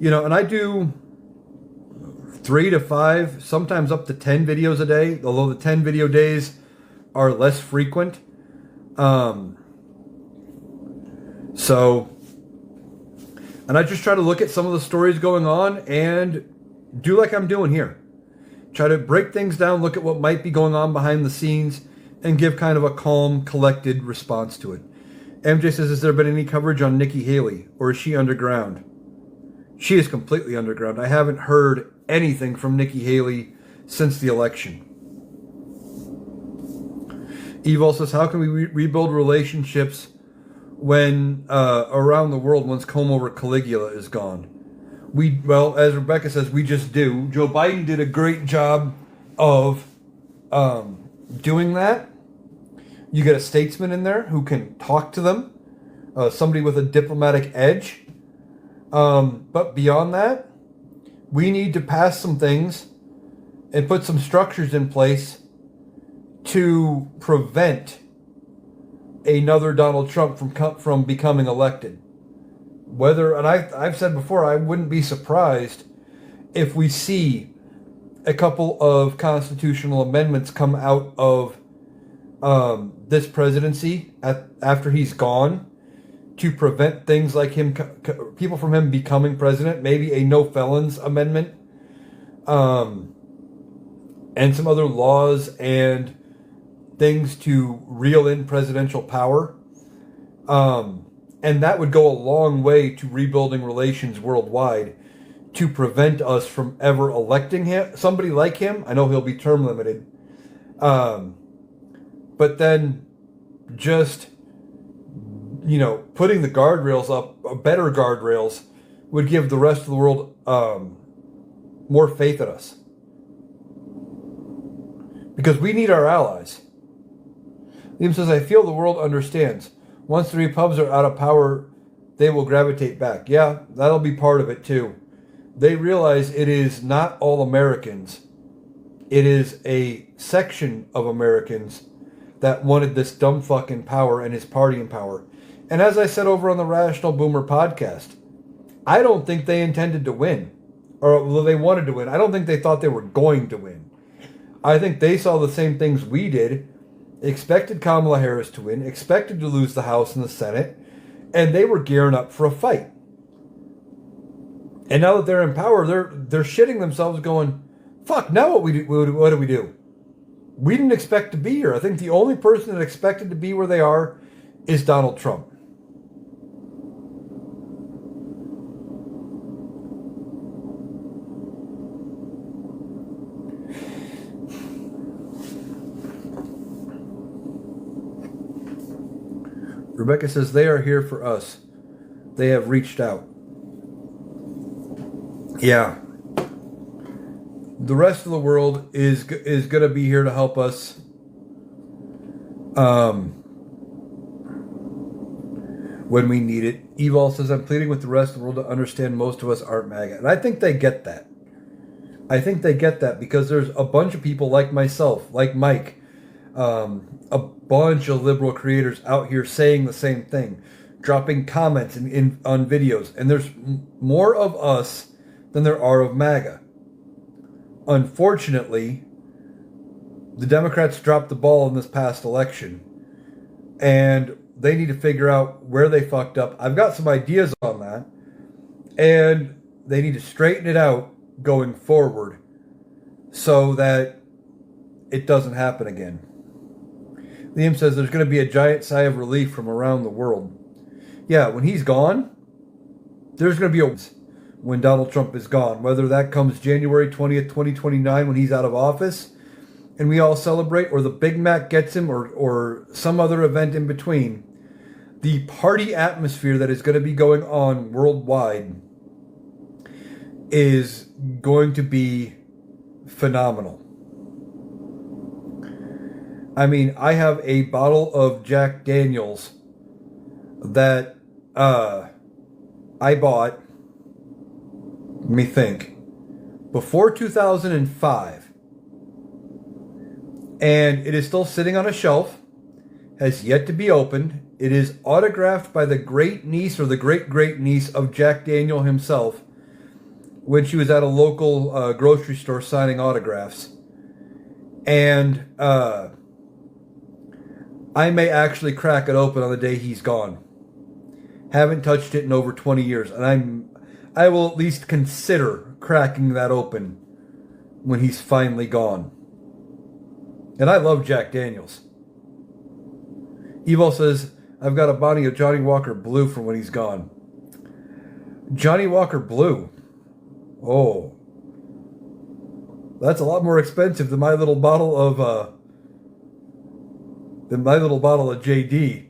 I do 3 to 5, sometimes up to 10 videos a day, although the 10 video days are less frequent. And I just try to look at some of the stories going on and do like I'm doing here. Try to break things down, look at what might be going on behind the scenes, and give kind of a calm, collected response to it. MJ says, has there been any coverage on Nikki Haley, or is she underground? She is completely underground. I haven't heard anything from Nikki Haley since the election. Evil says, how can we rebuild relationships when around the world once Como or Caligula is gone? Well, as Rebecca says, we just do. Joe Biden did a great job of doing that. You get a statesman in there who can talk to them, somebody with a diplomatic edge. But beyond that, we need to pass some things and put some structures in place to prevent another Donald Trump from becoming elected. I've said before, I wouldn't be surprised if we see a couple of constitutional amendments come out of this presidency after he's gone, to prevent things like people from him becoming president. Maybe a no felons amendment, and some other laws and things to reel in presidential power. And that would go a long way to rebuilding relations worldwide, to prevent us from ever electing somebody like him. I know he'll be term limited. But then just, putting the guardrails up, better guardrails, would give the rest of the world more faith in us. Because we need our allies. Liam says, I feel the world understands. Once the Repubs are out of power, they will gravitate back. Yeah, that'll be part of it too. They realize it is not all Americans. It is a section of Americans that wanted this dumb fuck in power and his party in power. And as I said over on the Rational Boomer podcast, I don't think they intended to win. Or well, they wanted to win. I don't think they thought they were going to win. I think they saw the same things we did, expected Kamala Harris to win, expected to lose the House and the Senate, and they were gearing up for a fight. And now that they're in power, they're shitting themselves going, fuck, now what do we do? We didn't expect to be here. I think the only person that expected to be where they are is Donald Trump. Rebecca says, they are here for us. They have reached out. Yeah. The rest of the world is going to be here to help us. When we need it. Evil says, I'm pleading with the rest of the world to understand most of us aren't MAGA. And I think they get that. I think they get that because there's a bunch of people like myself, like Mike, a bunch of liberal creators out here saying the same thing, dropping comments on videos, and there's more of us than there are of MAGA. Unfortunately, the Democrats dropped the ball in this past election, and they need to figure out where they fucked up. I've got some ideas on that, and they need to straighten it out going forward so that it doesn't happen again. Liam says there's going to be a giant sigh of relief from around the world. Yeah, when he's gone, there's going to be a... when Donald Trump is gone, whether that comes January 20th, 2029 when he's out of office and we all celebrate, or the Big Mac gets him, or some other event in between. The party atmosphere that is going to be going on worldwide is going to be phenomenal. I mean, I have a bottle of Jack Daniels that I bought, let me think, before 2005. And it is still sitting on a shelf, has yet to be opened. It is autographed by the great niece or the great niece of Jack Daniel himself when she was at a local grocery store signing autographs. And I may actually crack it open on the day he's gone. Haven't touched it in over 20 years, and I will at least consider cracking that open when he's finally gone. And I love Jack Daniels. Evo says, I've got a bottle of Johnny Walker Blue from when he's gone. Johnny Walker Blue. Oh. That's a lot more expensive than my little bottle of JD.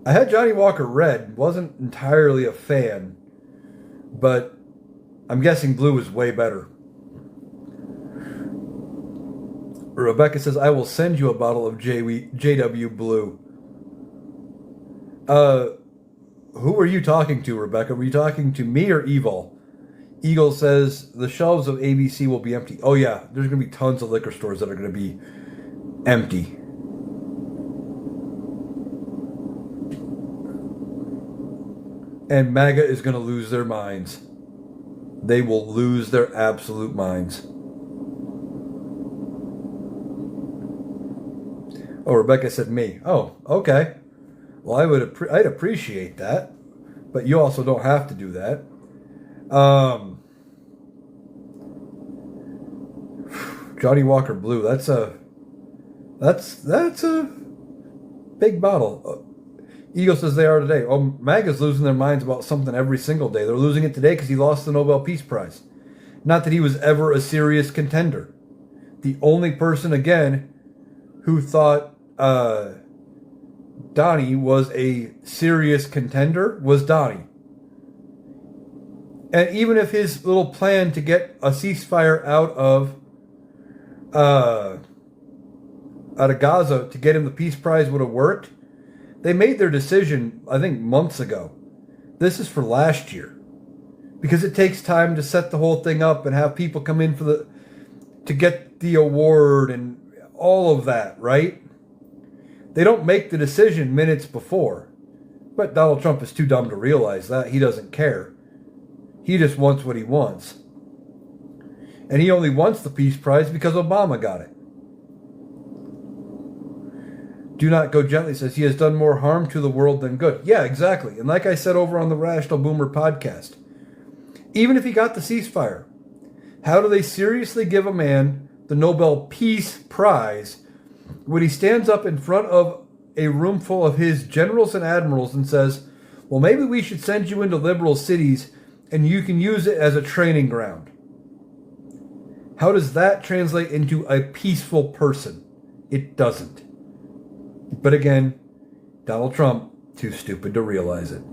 I had Johnny Walker Red. Wasn't entirely a fan. But I'm guessing Blue is way better. Rebecca says, I will send you a bottle of JW Blue. Who are you talking to, Rebecca? Were you talking to me or Evil? Eagle says, the shelves of ABC will be empty. Oh yeah, there's going to be tons of liquor stores that are going to be empty. And MAGA is going to lose their minds. They will lose their absolute minds. Oh, Rebecca said me. Oh, okay. Well, I'd appreciate that, but you also don't have to do that. Johnny Walker Blue. That's a big bottle. Eagle says they are today. Oh, MAGA's losing their minds about something every single day. They're losing it today because he lost the Nobel Peace Prize. Not that he was ever a serious contender. The only person, again, who thought Donnie was a serious contender was Donnie. And even if his little plan to get a ceasefire out of Gaza to get him the Peace Prize would have worked, they made their decision, I think, months ago. This is for last year. Because it takes time to set the whole thing up and have people come in to get the award and all of that, right? They don't make the decision minutes before. But Donald Trump is too dumb to realize that. He doesn't care. He just wants what he wants. And he only wants the Peace Prize because Obama got it. Do Not Go Gently says he has done more harm to the world than good. Yeah, exactly. And like I said over on the Rational Boomer podcast, even if he got the ceasefire, how do they seriously give a man the Nobel Peace Prize when he stands up in front of a room full of his generals and admirals and says, well, maybe we should send you into liberal cities and you can use it as a training ground? How does that translate into a peaceful person? It doesn't. But again, Donald Trump, too stupid to realize it.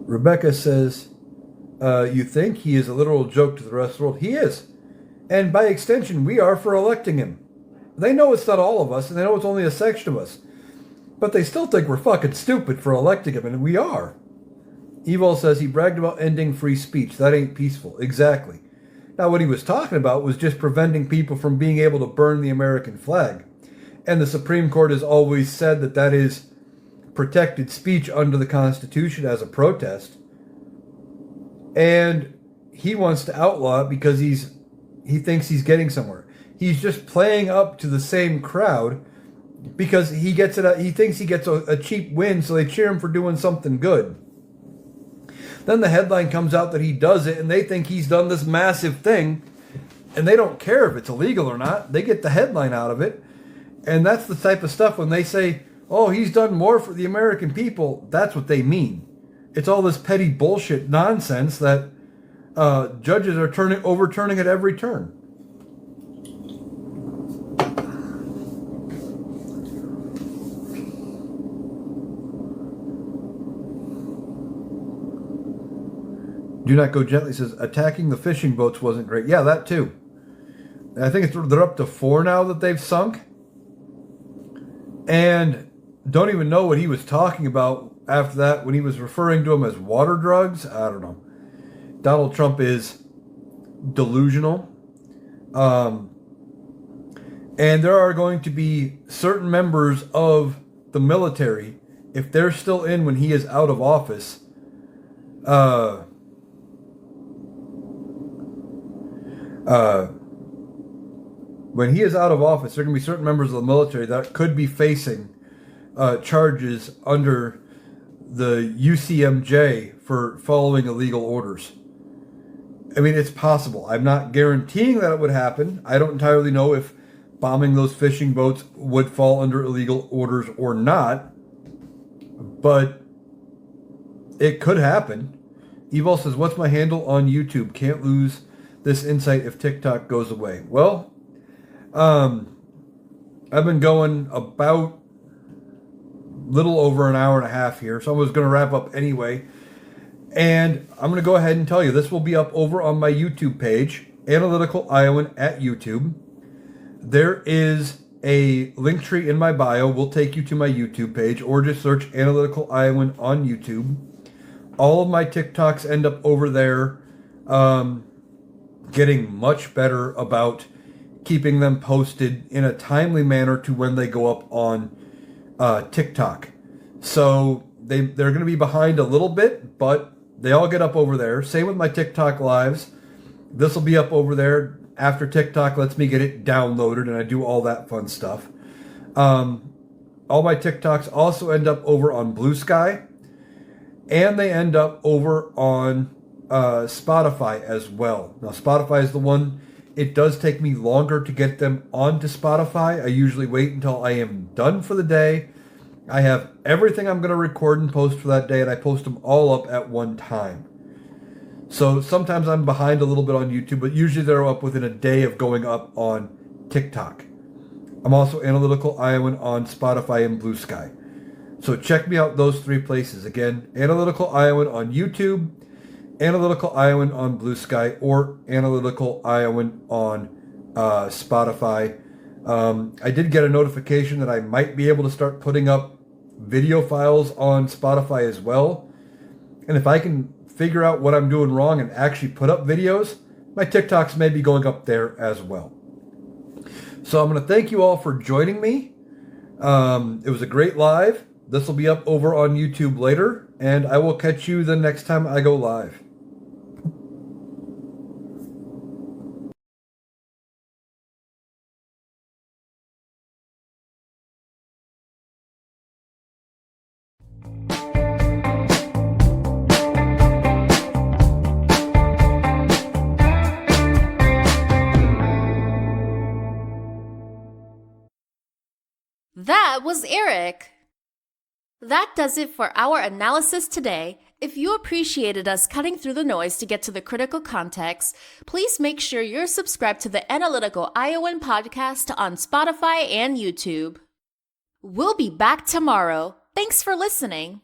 Rebecca says, you think he is a literal joke to the rest of the world? He is. And by extension, we are for electing him. They know it's not all of us, and they know it's only a section of us. But they still think we're fucking stupid for electing him, and we are. Evil says he bragged about ending free speech. That ain't peaceful. Exactly. Now, what he was talking about was just preventing people from being able to burn the American flag. And the Supreme Court has always said that that is protected speech under the Constitution as a protest. And he wants to outlaw it because he thinks he's getting somewhere. He's just playing up to the same crowd because he thinks he gets a cheap win, so they cheer him for doing something good. Then the headline comes out that he does it, and they think he's done this massive thing, and they don't care if it's illegal or not. They get the headline out of it, and that's the type of stuff when they say, oh, he's done more for the American people, that's what they mean. It's all this petty bullshit nonsense that judges are overturning at every turn. Do Not Go Gently says, attacking the fishing boats wasn't great. Yeah, that too. I think they're up to 4 now that they've sunk. And don't even know what he was talking about after that when he was referring to them as water drugs. I don't know. Donald Trump is delusional. And there are going to be certain members of the military, if they're still in when he is out of office, when he is out of office, there are going to be certain members of the military that could be facing charges under the UCMJ for following illegal orders. I mean, it's possible. I'm not guaranteeing that it would happen. I don't entirely know if bombing those fishing boats would fall under illegal orders or not, but it could happen. Evil says, what's my handle on YouTube? Can't lose this insight if TikTok goes away. Well, I've been going about little over an hour and a half here, so I was going to wrap up anyway. And I'm going to go ahead and tell you, this will be up over on my YouTube page, Analytical Iowan at YouTube. There is a link tree in my bio. Will take you to my YouTube page, or just search Analytical Iowan on YouTube. All of my TikToks end up over there, getting much better about keeping them posted in a timely manner to when they go up on TikTok. So they're going to be behind a little bit, but they all get up over there. Same with my TikTok lives. This will be up over there after TikTok lets me get it downloaded, and I do all that fun stuff. All my TikToks also end up over on Blue Sky, and they end up over on Spotify as well. Now, Spotify is the one, it does take me longer to get them onto Spotify. I usually wait until I am done for the day. I have everything I'm going to record and post for that day, and I post them all up at one time. So sometimes I'm behind a little bit on YouTube, but usually they're up within a day of going up on TikTok. I'm also Analytical Iowan on Spotify and Blue Sky. So check me out those 3 places. Again, Analytical Iowan on YouTube, Analytical Iowan on Blue Sky, or Analytical Iowan on Spotify. I did get a notification that I might be able to start putting up video files on Spotify as well. And if I can figure out what I'm doing wrong and actually put up videos, my TikToks may be going up there as well. So I'm going to thank you all for joining me. It was a great live. This will be up over on YouTube later, and I will catch you the next time I go live. That was Eric. That does it for our analysis today. If you appreciated us cutting through the noise to get to the critical context, please make sure you're subscribed to the Analytical Iowan podcast on Spotify and YouTube. We'll be back tomorrow. Thanks for listening.